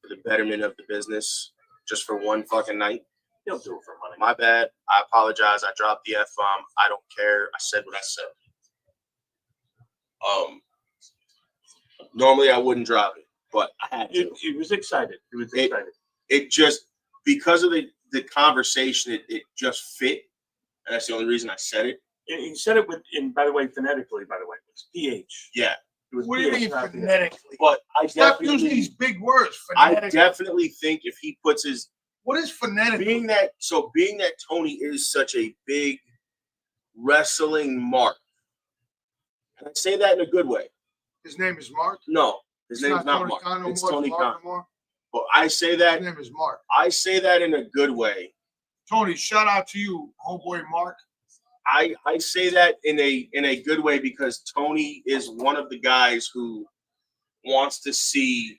for the betterment of the business, just for one fucking night. He'll do it for money. My bad. I apologize. I dropped the F-bomb. I don't care. I said what I said. Normally I wouldn't drop it, but I had to. He was excited. He was excited. It just, because of the conversation, it just fit. And that's the only reason I said it. He said it by the way, phonetically, it's PH. Yeah. What do you mean phonetically? But stop using these big words. I definitely think if he puts his. What is phonetic? Being that Tony is such a big wrestling mark, and I say that in a good way. His name is Mark? No, his name is not Mark. It's Tony Khan. But I say that. His name is Mark. I say that in a good way. Tony, shout out to you, homeboy Mark. I say that in a good way because Tony is one of the guys who wants to see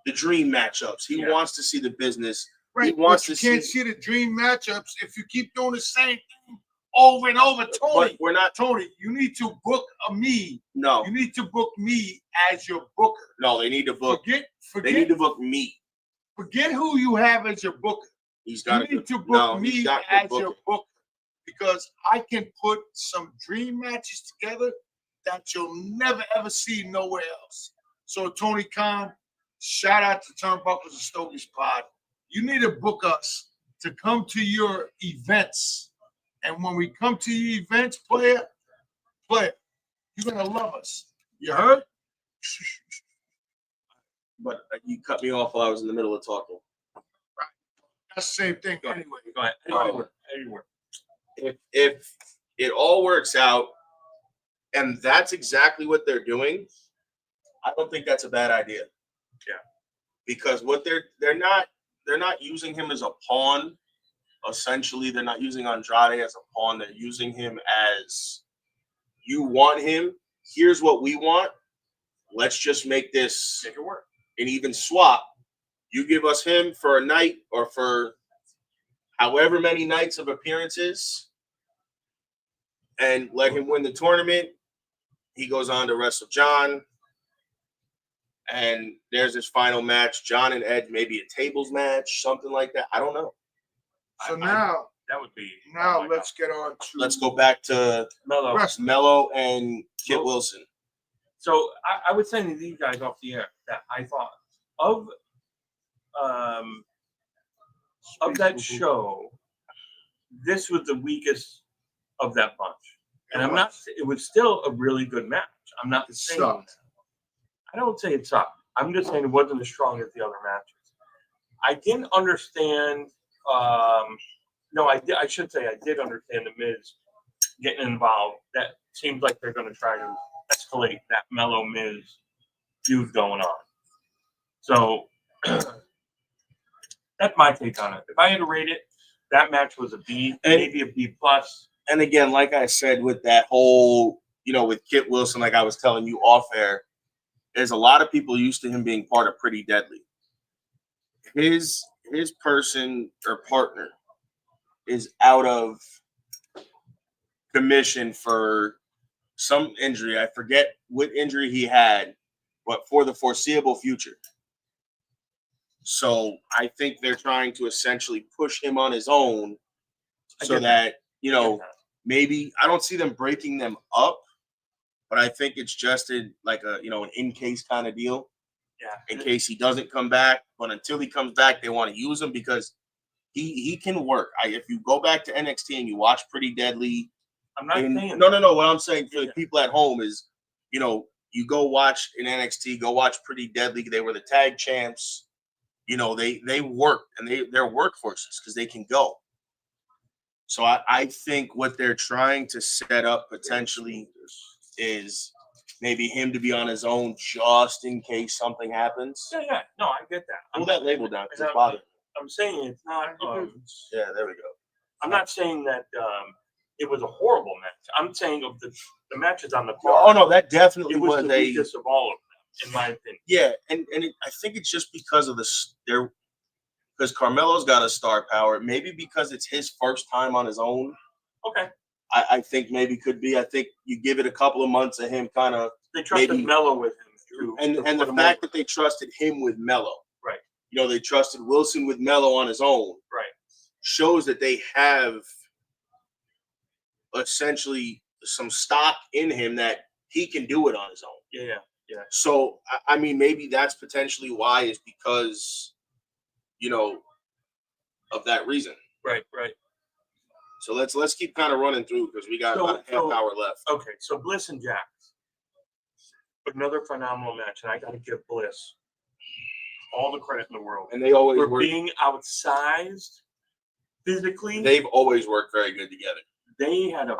the dream matchups. He wants to see the business. Right, he wants but to you can't see the dream matchups if you keep doing the same thing over and over. Tony, but we're not. Tony, you need to book me. No, you need to book me as your booker. No, they need to book. Forget. They need to book me. Forget who you have as your booker. He's got you need to book me as your booker because I can put some dream matches together that you'll never ever see nowhere else. So Tony Khan, shout out to Turnbuckles and Stogies Pod. You need to book us to come to your events. And when we come to your events, player, you're going to love us. You heard? But you cut me off while I was in the middle of talking. Right. That's the same thing anyway. Go ahead. Anywhere. If it all works out and that's exactly what they're doing, I don't think that's a bad idea. Yeah. Because what they're not using him as a pawn. Essentially, they're not using Andrade as a pawn. They're using him as, you want him. Here's what we want. Let's just make it work. An even swap. You give us him for a night or for however many nights of appearances and let him win the tournament. He goes on to wrestle John. And there's his final match. John and Ed, maybe a tables match, something like that. I don't know. So now that would be. now let's get on to Let's go back to Mello. wrestling. Mello and Kit Wilson. So I was saying to these guys off the air that I thought of that show, this was the weakest of that bunch. And I'm not. It was still a really good match. I'm not saying that. I don't say it sucked. I'm just saying it wasn't as strong as the other matches. I didn't understand. No, I should say I did understand the Miz getting involved. That seems like they're going to try to escalate that Mellow Miz feud going on. So that's my take on it. If I had to rate it, that match was a B, maybe a B plus. And again, like I said, with that whole, with Kit Wilson, like I was telling you off air, there's a lot of people used to him being part of Pretty Deadly. His person or partner is out of commission for some injury. I forget what injury he had, but for the foreseeable future. So I think they're trying to essentially push him on his own so that, maybe I don't see them breaking them up, but I think it's just an in case kind of deal. Yeah. In case he doesn't come back. But until he comes back, they want to use him because he can work. If you go back to NXT and you watch Pretty Deadly. I'm not saying No. What I'm saying for the people at home is, you go watch in NXT, go watch Pretty Deadly. They were the tag champs. They work and they're workhorses because they can go. So I think what they're trying to set up potentially is maybe him to be on his own just in case something happens. Yeah. No, I get that. Pull that label down because it's bothering. I'm saying it's not. Yeah, there we go. I'm not saying that it was a horrible match. I'm saying of the matches on the card. Oh no, that definitely was the weakest of all of them, in my opinion. Yeah, and I think it's just because of because Carmelo's got a star power. Maybe because it's his first time on his own. Okay. I think maybe could be. I think you give it a couple of months of him kind of. They trusted Mello with him too. And the fact that they trusted him with Mello. Right. They trusted Wilson with Mello on his own. Right. Shows that they have essentially some stock in him that he can do it on his own. Yeah. So, I mean, maybe that's potentially why is because, of that reason. Right. So let's keep kind of running through because we got about a half hour left. Okay, so Bliss and Jax. Another phenomenal match, and I got to give Bliss all the credit in the world. And they always for being outsized physically. They've always worked very good together. They had a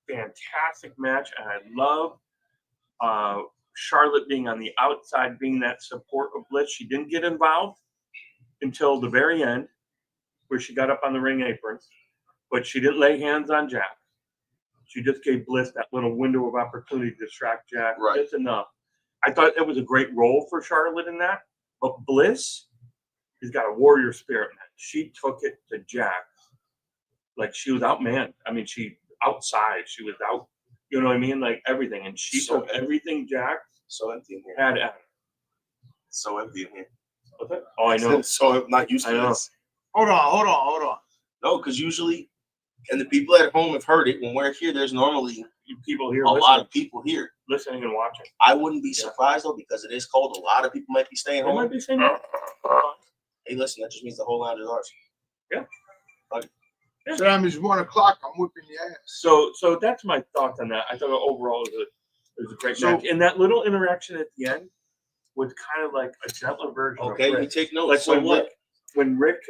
fantastic match, and I love Charlotte being on the outside, being that support of Bliss. She didn't get involved until the very end, where she got up on the ring apron, but she didn't lay hands on Jax. She just gave Bliss that little window of opportunity to distract Jax just enough. I thought it was a great role for Charlotte in that, but Bliss has got a warrior spirit, man. She took it to Jax like she was outmanned. I mean, she outside. She was out. You know what I mean? Like everything, and she took everything Jax empty in here. had at her. So empty in here. What's that? Oh, I know. So I'm not used to this. Hold on. No, because usually, and the people at home have heard it. When we're here, there's normally people here. A lot of people here listening and watching. I wouldn't be surprised though because it is cold. A lot of people might be staying home. Might be staying home. Hey, listen, that just means the whole lounge is ours. Yeah. So that means 1 o'clock. I'm whipping the ass. So that's my thoughts on that. I thought overall it was a great match, and that little interaction at the end was kind of like a gentler version. Okay, of Rick. you take notes. Like so when Rick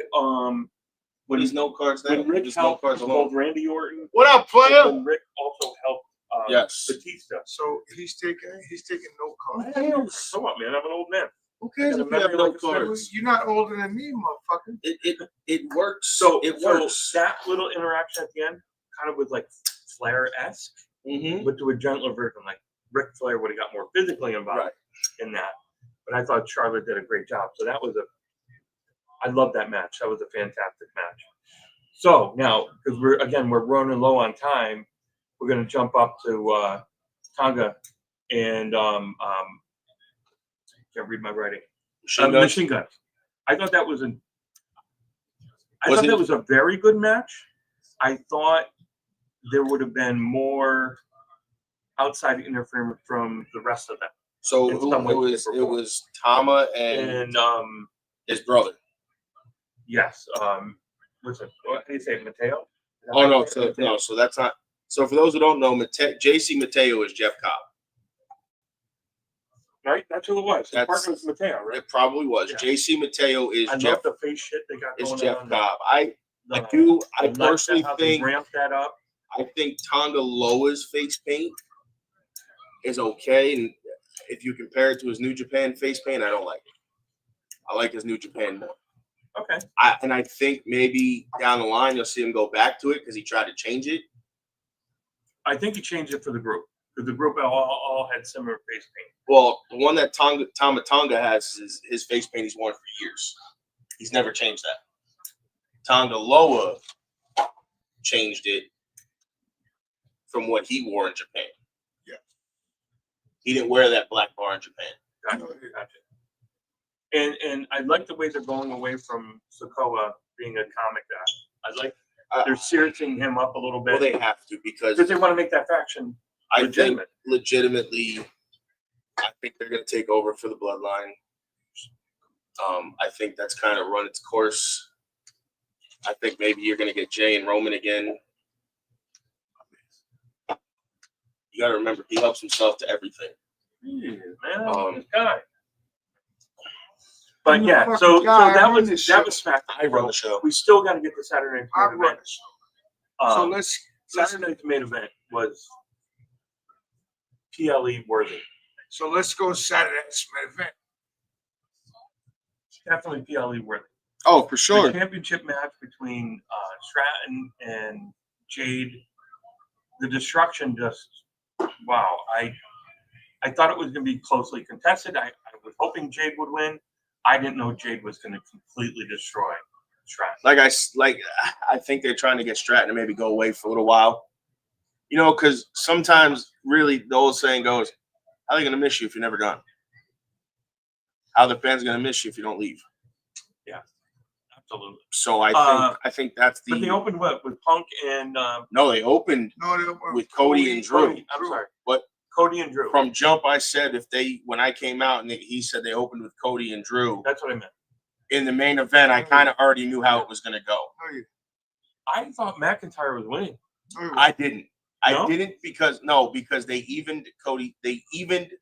when he's no cards down. When Rick helped both Randy Orton. What up, player? When Rick also helped Batista. So he's taking no cards. Come on, man. I'm an old man. Who cares if you have no cards? You're not older than me, motherfucker. It works. So it works. That little interaction at the end kind of was like Flair-esque, but to a gentler version. Like Ric Flair would have got more physically involved in that. But I thought Charlotte did a great job. So that was I love that match. That was a fantastic match. So now, because we're running low on time, we're going to jump up to Tonga and can't read my writing. Machine Guns. I thought that was I thought that was a very good match. I thought there would have been more outside interference from the rest of them. So it was Tama and his brother. Yes. What's it? What do you say, Mateo? Oh no, so that's not. So for those who don't know, JC Mateo is Jeff Cobb. Right, that's who it was. His partner was Mateo, right? It probably was. Yeah. JC Mateo is Jeff. Love the face shit they got going on. Is Jeff Cobb. I personally think ramp that up. I think Tonga Loa's face paint is okay, and if you compare it to his New Japan face paint, I don't like it. I like his New Japan more. Okay. I think maybe down the line you'll see him go back to it because he tried to change it. I think he changed it for the group. Because the group all had similar face paint. Well, the one that Tama Tonga has is his face paint he's worn for years. He's never changed that. Tonga Loa changed it from what he wore in Japan. Yeah. He didn't wear that black bar in Japan. Gotcha. And I like the way they're going away from Sikoa being a comic guy. I like they're seriousing him up a little bit. Well, they have to because they want to make that faction legitimate. Legitimately, I think they're going to take over for the Bloodline. I think that's kind of run its course. I think maybe you're going to get Jay and Roman again. You got to remember, he helps himself to everything. Yeah, man, this guy. But yeah, so that was SmackDown. I run the show. We still got to get the Saturday night main event. So let's Saturday night's main event was PLE worthy. So let's go Saturday's main event. Definitely PLE worthy. Oh, for sure. The championship match between Stratton and Jade. The destruction just wow. I thought it was going to be closely contested. I was hoping Jade would win. I didn't know Jade was going to completely destroy Stratton. I think they're trying to get Stratton to maybe go away for a little while. You know, because sometimes really the old saying goes, how are they going to miss you if you're never gone? How the fans going to miss you if you don't leave? Yeah, absolutely. So I think that's the. But they opened what with Punk and. No, they opened with Cody and Drew. I'm sorry. What? Cody and Drew. From jump, I said when I came out and he said they opened with Cody and Drew. That's what I meant. In the main event, I kind of already knew how it was going to go. I thought McIntyre was winning. I didn't. I didn't because they evened Cody.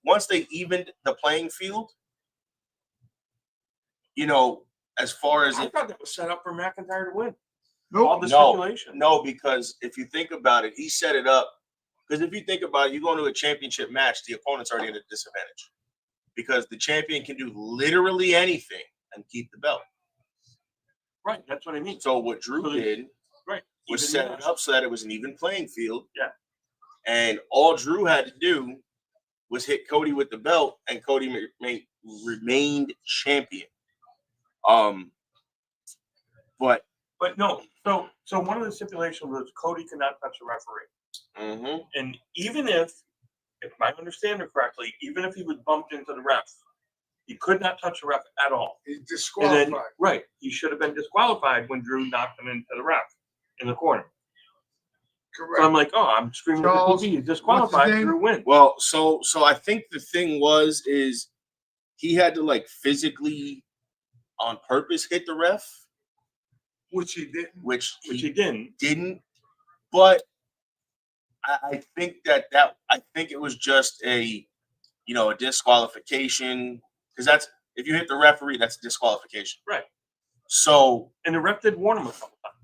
Once they evened the playing field. You know, as far as I thought that was set up for McIntyre to win. Nope. Speculation. No, because if you think about it, he set it up. Because if you think about it, you go into a championship match, the opponent's already at a disadvantage. Because the champion can do literally anything and keep the belt. Right, that's what I mean. So what Drew did was set it up so that it was an even playing field. Yeah. And all Drew had to do was hit Cody with the belt, and Cody remained champion. But no. So one of the stipulations was Cody could not touch the referee. Mm-hmm. And even if I understand it correctly, even if he was bumped into the ref, he could not touch the ref at all. He's disqualified. Right. He should have been disqualified when Drew knocked him into the ref in the corner. Correct. So I'm like, I'm screaming at the TV. He's disqualified. Drew wins. Well, so I think the thing is he had to physically on purpose hit the ref. Which he didn't. Which he didn't. But I think I think it was just a disqualification because that's if you hit the referee, that's a disqualification. Right. So and the ref did warn him a couple times.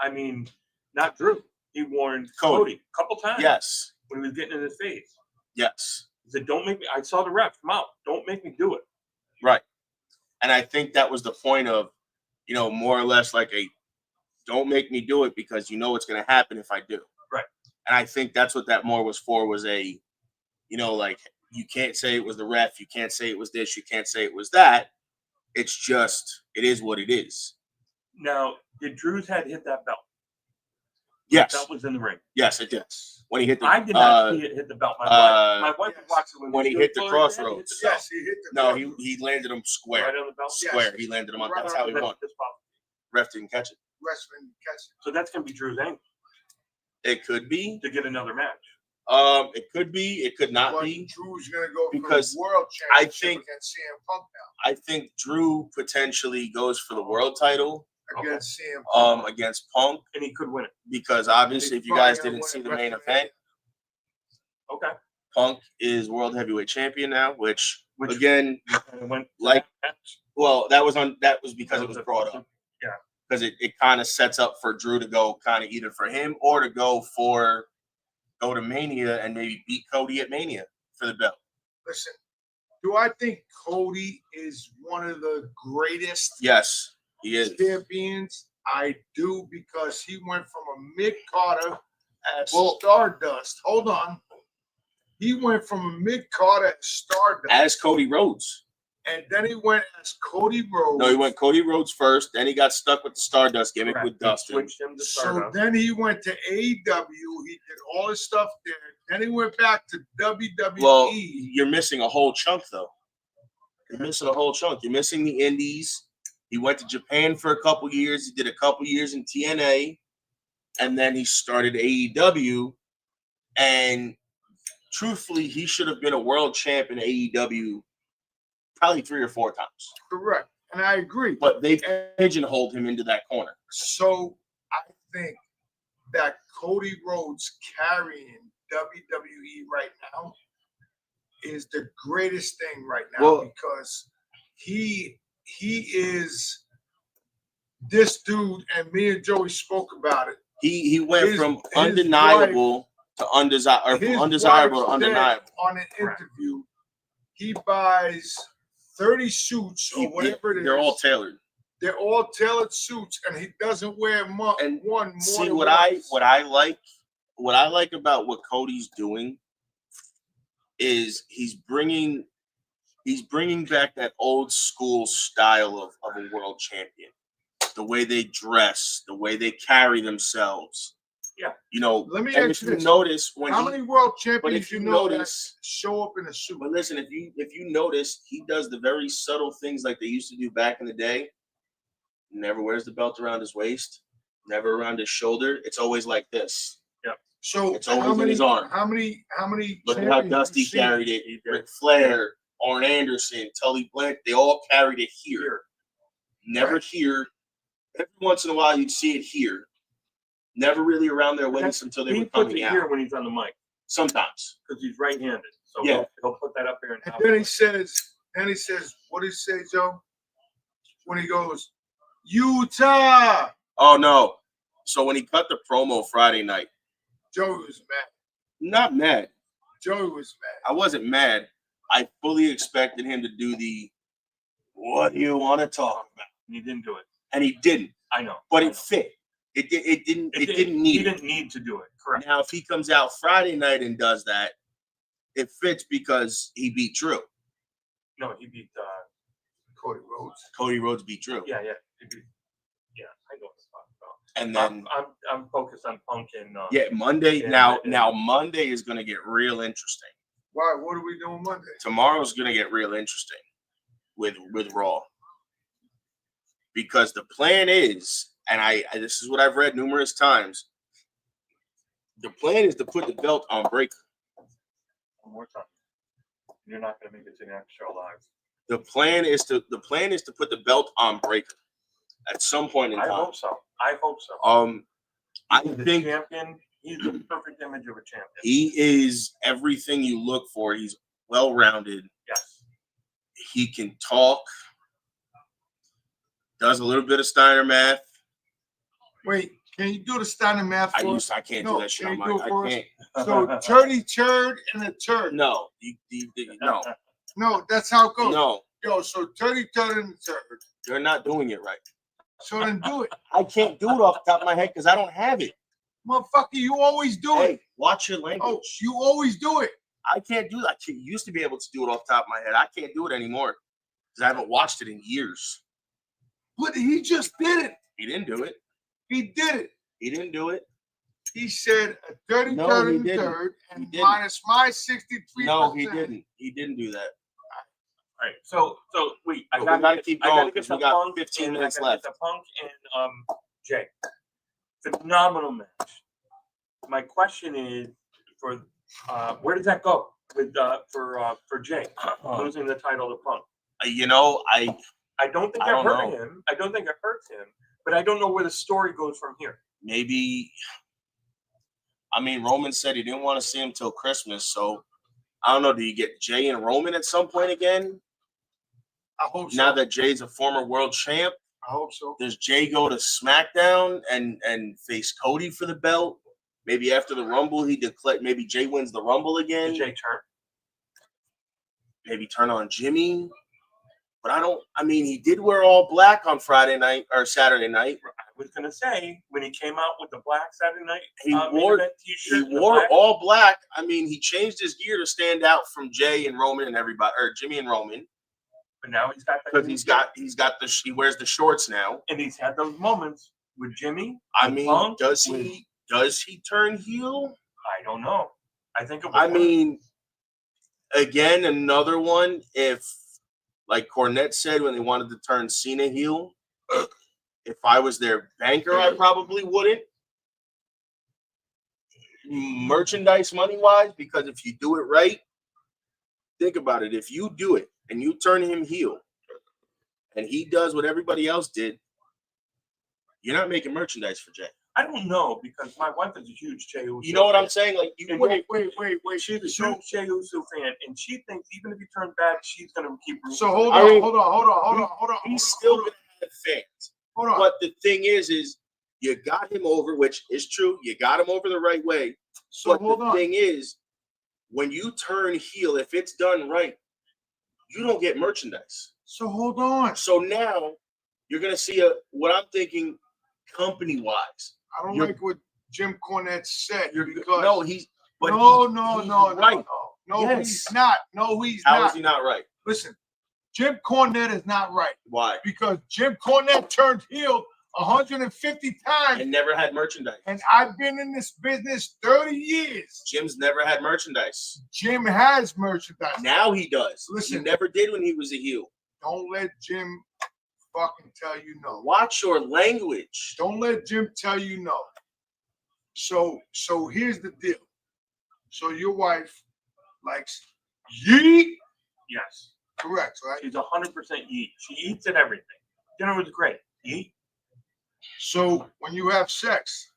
I mean, not Drew. He warned Cody a couple times. Yes. When he was getting in his face. Yes. He said, "Don't make me." I saw the ref come out. Don't make me do it. Right. And I think that was the point of, more or less don't make me do it because you know what's going to happen if I do. Right. And I think that's what that more was for was you can't say it was the ref. You can't say it was this. You can't say it was that. It's just, it is what it is. Now, did Drew's head hit that belt? Yes. The belt was in the ring. Yes, it did. When he hit the I did not see it hit the belt. My wife watched it when he hit the crossroads. Yes, he hit the belt. He landed him square. Right on the belt? Square. Yes. He landed him on. Right that's how he won. Ref didn't catch it. Wrestling catch it. So that's gonna be Drew's angle It could be. to get another match. It could be. It could not But be. Drew's gonna go Because for the world I championship think- against CM Punk now. I think Drew potentially goes for the world title Against CM Punk. against Punk, And he could win it. because obviously, if you guys didn't see the main event, Okay. Punk is world heavyweight champion now, which again, went like, well, that was because it was brought up. Yeah. Because it kind of sets up for Drew to go kind of either for him or to go to Mania and maybe beat Cody at Mania for the belt. Listen, do I think Cody is one of the greatest Yes, he is. champions? I do, because he went from a mid-Carter at Well- Stardust. Hold on. He went from a mid-Carter at Stardust. As Cody Rhodes. And then he went as Cody Rhodes. No, he went Cody Rhodes first. Then he got stuck with the Stardust gimmick Correct. with Dustin. Switched him to So Stardust. then he went to AEW. He did all his stuff there. Then he went back to WWE. Well, you're missing a whole chunk, though. You're missing a whole chunk. You're missing the Indies. He went to Japan for a couple years. He did a couple years in TNA. And then he started AEW. And truthfully, he should have been a world champ in AEW probably 3 or 4 times. Correct. And I agree. But they pigeonholed him into that corner. So I think that Cody Rhodes carrying WWE right now is the greatest thing right now, Well- because he is this dude, and me and Joey spoke about it. He went His- from his undeniable to undesirable, or from His undesirable to wife said undeniable. on an interview, he buys 30 suits or whatever it is. They're all tailored. They're all tailored suits, and he doesn't wear And one more See than what once. I like about what Cody's doing is he's bringing back that old school style of a world champion. The way they dress, the way they carry themselves. Yeah. You know, Let me and ask if you you this. notice when How many world champions if you you know notice- that show up in a suit? But listen, if you notice, he does the very subtle things like they used to do back in the day. Never wears the belt around his waist, never around his shoulder. It's always like this. So It's always how in many? his arm. How many? Look at how champions Dusty you see? carried it. Ric Flair, Arn Anderson, Tully Blanchard, they all carried it here. Never Right. here. Every once in a while, you'd see it here. Never really around their waist until they He were puts coming it out. here when he's on the mic Sometimes. because he's right-handed. So Yeah. he'll put that up here and And out. then he says, what did he say, Joe? When he goes, Utah. Oh, no. So when he cut the promo Friday night, Joey was mad. not mad. Joey was mad. I wasn't mad. I fully expected him to do the, what do you want to talk about? And he didn't do it. And he didn't. I know. But I it know. fit. It didn't He need it. didn't need to do it. Correct. Now, if he comes out Friday night and does that, it fits because he beat Drew. No, he beat. Cody Rhodes. Cody Rhodes beat Drew. Yeah. He beat, yeah, I know what he's talking about. And then, I'm focused on Punk and. yeah, Monday. Yeah, Now Monday is going to get real interesting. Why? What are we doing Monday? Tomorrow's going to get real interesting with Raw. Because the plan is, and I this is what I've read numerous times, the plan is to put the belt on Breaker. One more time. You're not going to make it to the next show live. The plan is to put the belt on Breaker at some point in I time. hope so. I I think champion. He's the perfect image of a champion. he is everything you look for. He's well-rounded. Yes. He can talk. Does a little bit of Steiner math. Wait, can you do the Steiner math for us? I can't No, do that shit can on you my. do it for I us? can't. So turdy turd and a turd. No, no, No, that's how it goes. no. Yo, so turdy turd and a turd. You're not doing it right. So then do it. I can't do it off the top of my head because I don't have it. Motherfucker, you always do Hey, it. watch your language. Oh, you always do it. I can't do that. I used to be able to do it off the top of my head. I can't do it anymore because I haven't watched it in years. But he just did it. He didn't do it. He did it. He didn't do it. He said a dirty No, turd he and a didn't. third He and didn't. minus my 63%. No, he didn't. He didn't do that. All right, so wait, I But we gotta gotta keep going I gotta get because the we got Punk 15 and minutes I gotta left. get the Punk and Jay. Phenomenal match. My question is for where does that go with for Jay losing the title to Punk? You know, I don't think I it don't hurt know. him. I don't think it hurts him, but I don't know where the story goes from here. maybe. I mean, Roman said he didn't want to see him till Christmas, so I don't know. Do you get Jay and Roman at some point again? I hope so. Now that Jay's a former world champ, I hope so. does Jay go to SmackDown and face Cody for the belt? Maybe after the Rumble, he declare. Maybe Jay wins the Rumble again. Did Jay turn? Maybe turn on Jimmy. But I don't. I mean, he did wear all black on Friday night or Saturday night. I was gonna say when he came out with the black Saturday night, He main wore event t-shirt. he wore all black. I mean, he changed his gear to stand out from Jay and Roman and everybody, or Jimmy and Roman. But now he's got because he wears the shorts now, and he's had those moments with Jimmy. I mean, Punk, does he turn heel? I don't know. I think it. I mean, again, another one. If like Cornette said when they wanted to turn Cena heel, if I was their banker, I probably wouldn't. Merchandise money wise, because if you do it right, think about it. If you do it and you turn him heel and he does what everybody else did, you're not making merchandise for Jay. I don't know because my wife is a huge Jey Uso. You know what fan. I'm saying? Like, you Wait. She's a huge Jey Uso fan, and she thinks even if he turns bad, she's gonna keep. So hold on. He's still gonna have fans. Hold on. But the thing is you got him over, which is true. You got him over the right way. So but hold the on. thing is, when you turn heel, if it's done right, you don't get merchandise. So hold on. So now you're gonna see what I'm thinking, company wise. I don't like what Jim Cornette said because no, he's right. No, Yes. he's not. No, he's How not. is he not right? Listen, Jim Cornette is not right. Why? Because Jim Cornette turned heel 150 times And never had merchandise. and I've been in this business 30 years. Jim's never had merchandise. Jim has merchandise. Now he does. Listen. He never did when he was a heel. Don't let Jim fucking tell you no. Watch your language. Don't let Jim tell you no. So here's the deal. So your wife likes yeet? Yes, Correct, right? she's 100% yeet. She eats at everything. Dinner was great. Yeet. So when you have sex,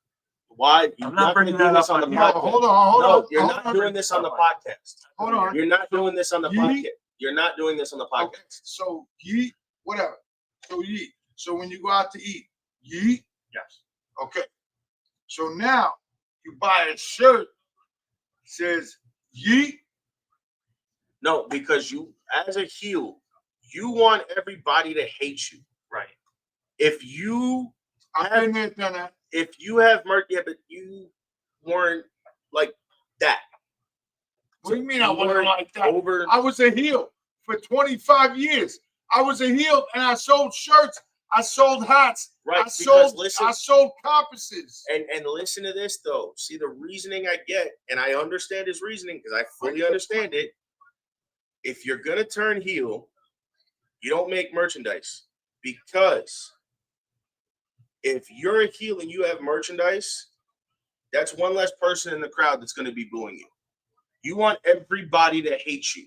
Why? I'm not bringing doing that this up on the on no, podcast. hold on. You're hold not on. doing this on the podcast. Hold on. You're not doing this on the Yeet. podcast. You're not doing this on the podcast. Okay, so yeet, whatever. So yeet. So when you go out to eat, yeet. Yes. Okay. So now you buy a shirt that says yeet. No, because you, as a heel, you want everybody to hate you. Right. If you I've been there, done that. if you have merch, yeah, but you weren't like that. What do you mean I You wasn't weren't like that? over. I was a heel for 25 years. I was a heel and I sold shirts. I sold hats. Right, I because listen- sold compasses. And listen to this though. See the reasoning I get, and I understand his reasoning because I fully understand it. If you're gonna turn heel, you don't make merchandise because if you're a heel and you have merchandise, that's one less person in the crowd that's gonna be booing you. You want everybody to hate you.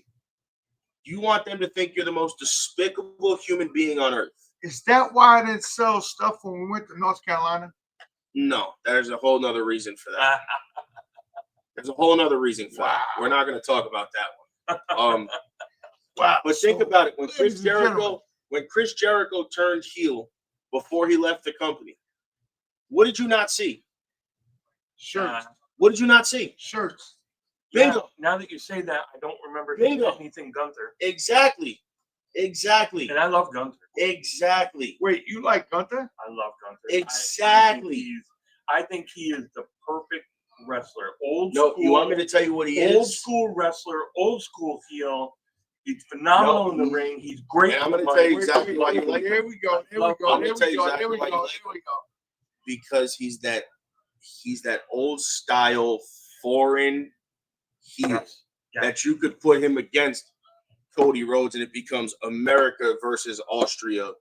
You want them to think you're the most despicable human being on earth. Is that why I didn't sell stuff when we went to North Carolina? No, there's a whole nother reason for that. There's a whole nother reason for that. We're not going to talk about that one. Wow. But think about it. ladies and gentlemen. When Chris Jericho turned heel before he left the company, what did you not see? Shirts. What did you not see? Shirts. Bingo. Now that you say that, I don't remember Bingo. anything Gunther. Exactly. And I love Gunther. Exactly. Wait, you like Gunther? I love Gunther. Exactly. I think he is the perfect wrestler. No, School. you want me to tell you what he Old is? school wrestler, old school heel. He's phenomenal in the ring. He's great. And I'm in going to the tell you mic. exactly why you like him. Here we go. Here we I'm go. gonna Here tell we you go. exactly Here we why you go. like Here we go. Because he's that old style foreign heel Yes. that you could put him against Cody Rhodes and it becomes America versus Austria.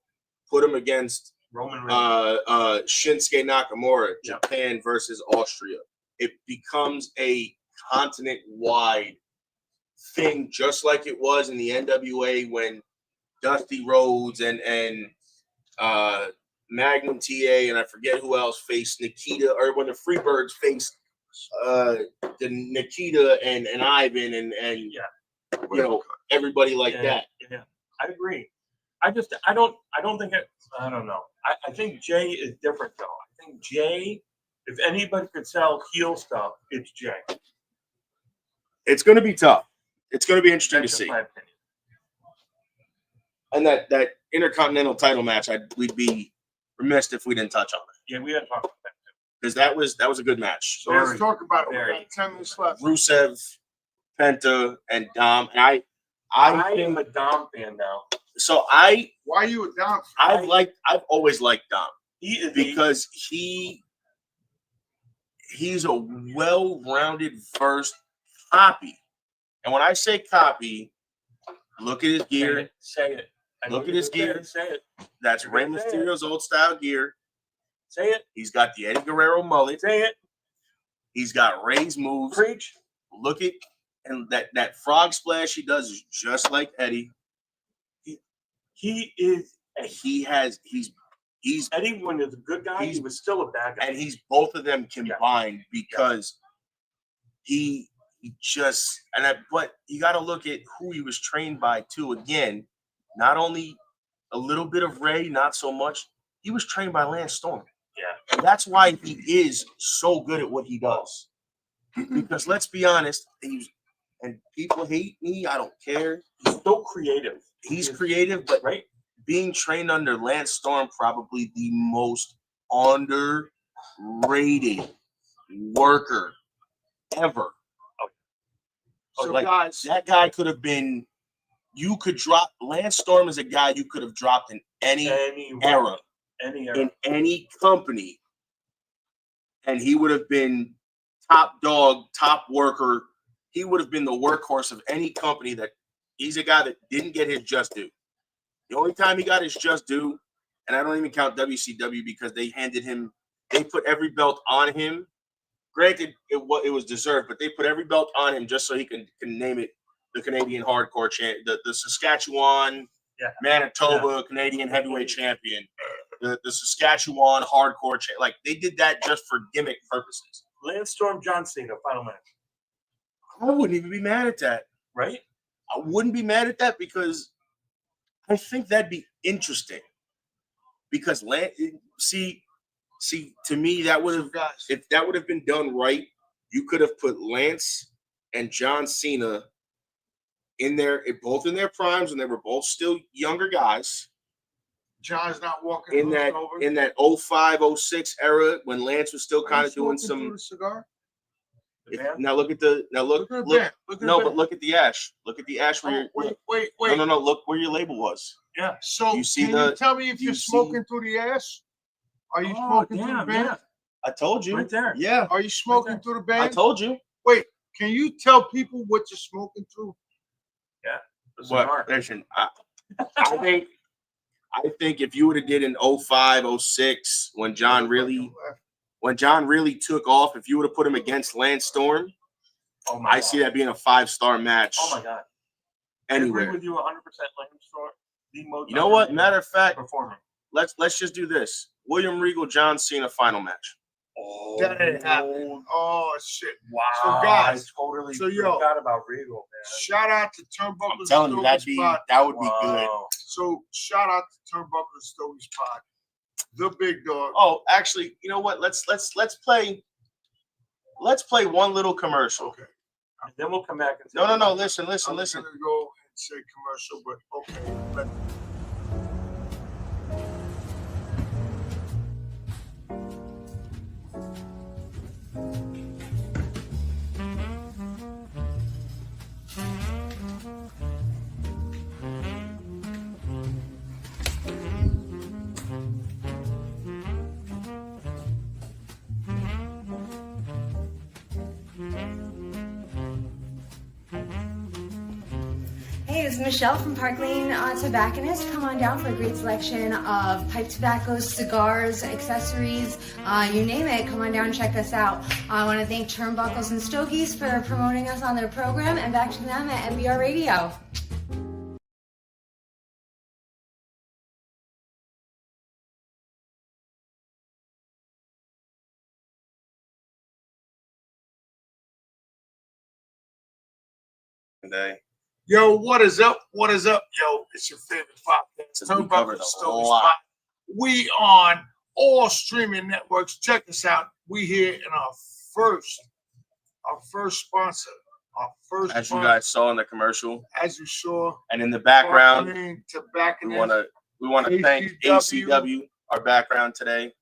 Put him against Roman Reigns. Shinsuke Nakamura, Yep. Japan versus Austria. It becomes a continent-wide thing, just like it was in the NWA when Dusty Rhodes and Magnum TA and I forget who else faced Nikita, or when the Freebirds faced the Nikita and Ivan and everybody like that. Yeah, I agree. I don't think it. I don't know. I think Jay is different though. I think Jay, if anybody could sell heel stuff, it's Jay. It's going to be tough. It's going to be interesting to see. My opinion. And that Intercontinental title match, we'd be remiss if we didn't touch on it. Yeah, we had to talk about that too. Because that was a good match. So let's talk about it. We got 10 minutes left. Rusev, Penta, and Dom. And I am a Dom fan now. So why are you a Dom fan? I've always liked Dom. Because he's a well-rounded first copy. And when I say copy, look at his gear. Say it. Look at his gear. Say it. That's Rey Mysterio's old style gear. Say it. He's got the Eddie Guerrero mullet. Say it. He's got Rey's moves. Preach. Look at and that frog splash he does is just like Eddie. He's Eddie when he's a good guy, he was still a bad guy. And he's both of them combined because he just but you got to look at who he was trained by too. Again, not only a little bit of Rey, not so much. He was trained by Lance Storm. Yeah, and that's why he is so good at what he does. Because let's be honest, and people hate me. I don't care. He's so creative. He's creative, but being trained under Lance Storm, probably the most underrated worker ever. So like, guys, that guy could have been. You could drop Lance Storm as a guy you could have dropped in any era, in any company, and he would have been top dog, top worker. He would have been the workhorse of any company. That he's a guy that didn't get his just due. The only time he got his just due, and I don't even count WCW because they put every belt on him. Granted, it was deserved, but they put every belt on him just so he can name it the Canadian Hardcore Champ, the Saskatchewan, Manitoba Canadian Heavyweight Champion, the Saskatchewan Hardcore Champ. Like, they did that just for gimmick purposes. Lance Storm, John Cena, final match. I wouldn't even be mad at that. Right? I wouldn't be mad at that because I think that'd be interesting. Because to me, that would have, if that would have been done right, you could have put Lance and John Cena both in their primes when they were both still younger guys. John's not walking in that 05, 06 era when Lance was still kind of doing some cigar. Now look at the look at the ash. Look at the ash where wait. No, look where your label was. Yeah. So you tell me if you're smoking through the ash? Are you smoking through the band? Yeah. I told you. Right there. Yeah. Are you smoking through the band? I told you. Wait, can you tell people what you're smoking through? Yeah. What? Listen, I think if you would have did an 05, 06 when John really took off, if you would have put him against Lance Storm, I see that being a 5-star match. Oh my God. Anywhere. I agree with you 100%. Lance Storm, the most. You know what? Matter of fact, performer. Let's just do this. William Regal, John Cena, final match. Oh, that didn't happen. Oh shit! Wow. So guys, I totally forgot about Regal, man. Shout out to Turnbuckles. I'm telling you, that would be good. So shout out to Turnbuckles Stogies Pod, the big dog. Oh, actually, you know what? Let's play one little commercial. Okay. And then we'll come back and say no. Listen. I'm gonna go and say commercial, but okay. Hey, is Michelle from Parklane Tobacconist. Come on down for a great selection of pipe tobaccos, cigars, accessories, you name it. Come on down and check us out. I want to thank Turnbuckles and Stogies for promoting us on their program, and back to them at MBR Radio. Day. Yo, what is up? What is up? Yo, it's your favorite podcast, Turnbuckles. We on all streaming networks. Check us out. We here in our first sponsor. As you guys saw in the commercial. As you saw. And in the background, we want to thank AEW, our background today.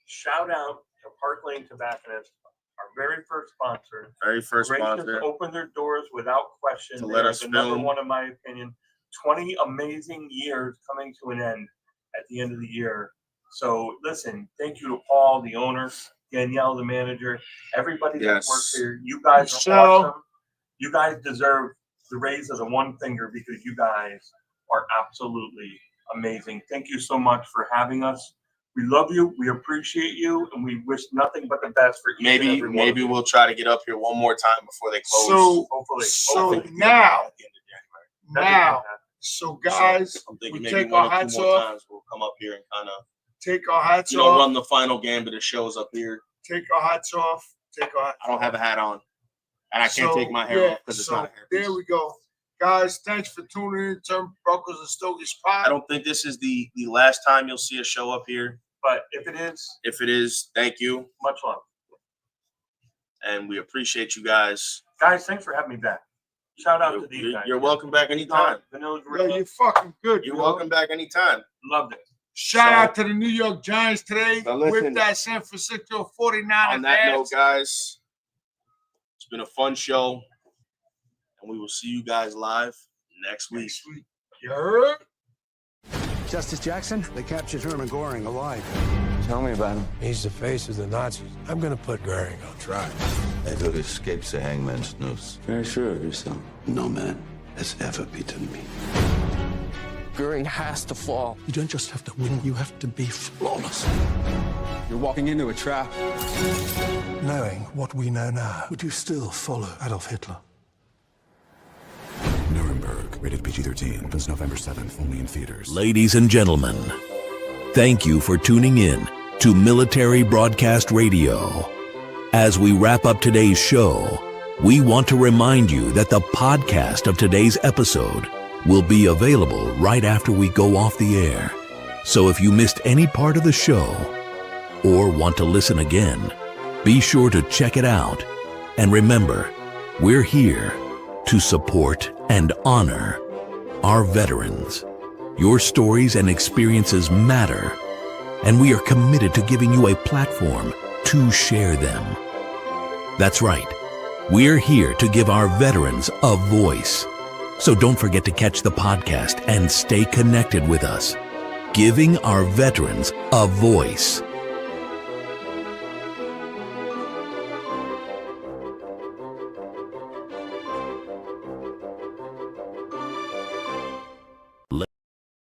Shout out to Parklane Tobacconist, our very first sponsor. Opened their doors without question. To let us the number film. one, in my opinion. 20 amazing years coming to an end at the end of the year. So listen, thank you to Paul, the owner, Danielle, the manager, everybody that works here. You guys are awesome. You guys deserve the raise of the one finger because you guys are absolutely amazing. Thank you so much for having us. We love you. We appreciate you, and we wish nothing but the best for each and every one. Maybe we'll try to get up here one more time before they close. Hopefully. So guys, I'm thinking we maybe take one our or two hats more off. times we'll come up here and kind of Take our hats off. run the final gambit of shows up here. Take our hats off. I don't have a hat on, and I can't take my hair off because it's not a hair. There we go. Guys, thanks for tuning in. Turnbuckles and Stogies Pod. I don't think this is the last time you'll see a show up here. But if it is, thank you. Much love. And we appreciate you guys. Guys, thanks for having me back. Shout out to these guys. You're welcome back anytime. Yo, you're fucking good. You're welcome back anytime. Loved it. Shout out to the New York Giants today listen, with that San Francisco 49ers. On that note, guys, it's been a fun show. And we will see you guys live next week. You heard? Justice Jackson, they captured Herman Goring alive. Tell me about him. He's the face of the Nazis. I'm going to put Goring on trial. Edward escapes the hangman's noose. Very sure of yourself. No man has ever beaten me. Goring has to fall. You don't just have to win, you have to be flawless. You're walking into a trap. Knowing what we know now, would you still follow Adolf Hitler? Nuremberg, rated PG-13, opens November 7th, only in theaters. Ladies and gentlemen, thank you for tuning in to Military Broadcast Radio. As we wrap up today's show, we want to remind you that the podcast of today's episode will be available right after we go off the air. So if you missed any part of the show or want to listen again, be sure to check it out. And remember, we're here to support and honor our veterans. Your stories and experiences matter, and we are committed to giving you a platform to share them. That's right. We're here to give our veterans a voice. So don't forget to catch the podcast and stay connected with us. Giving our veterans a voice.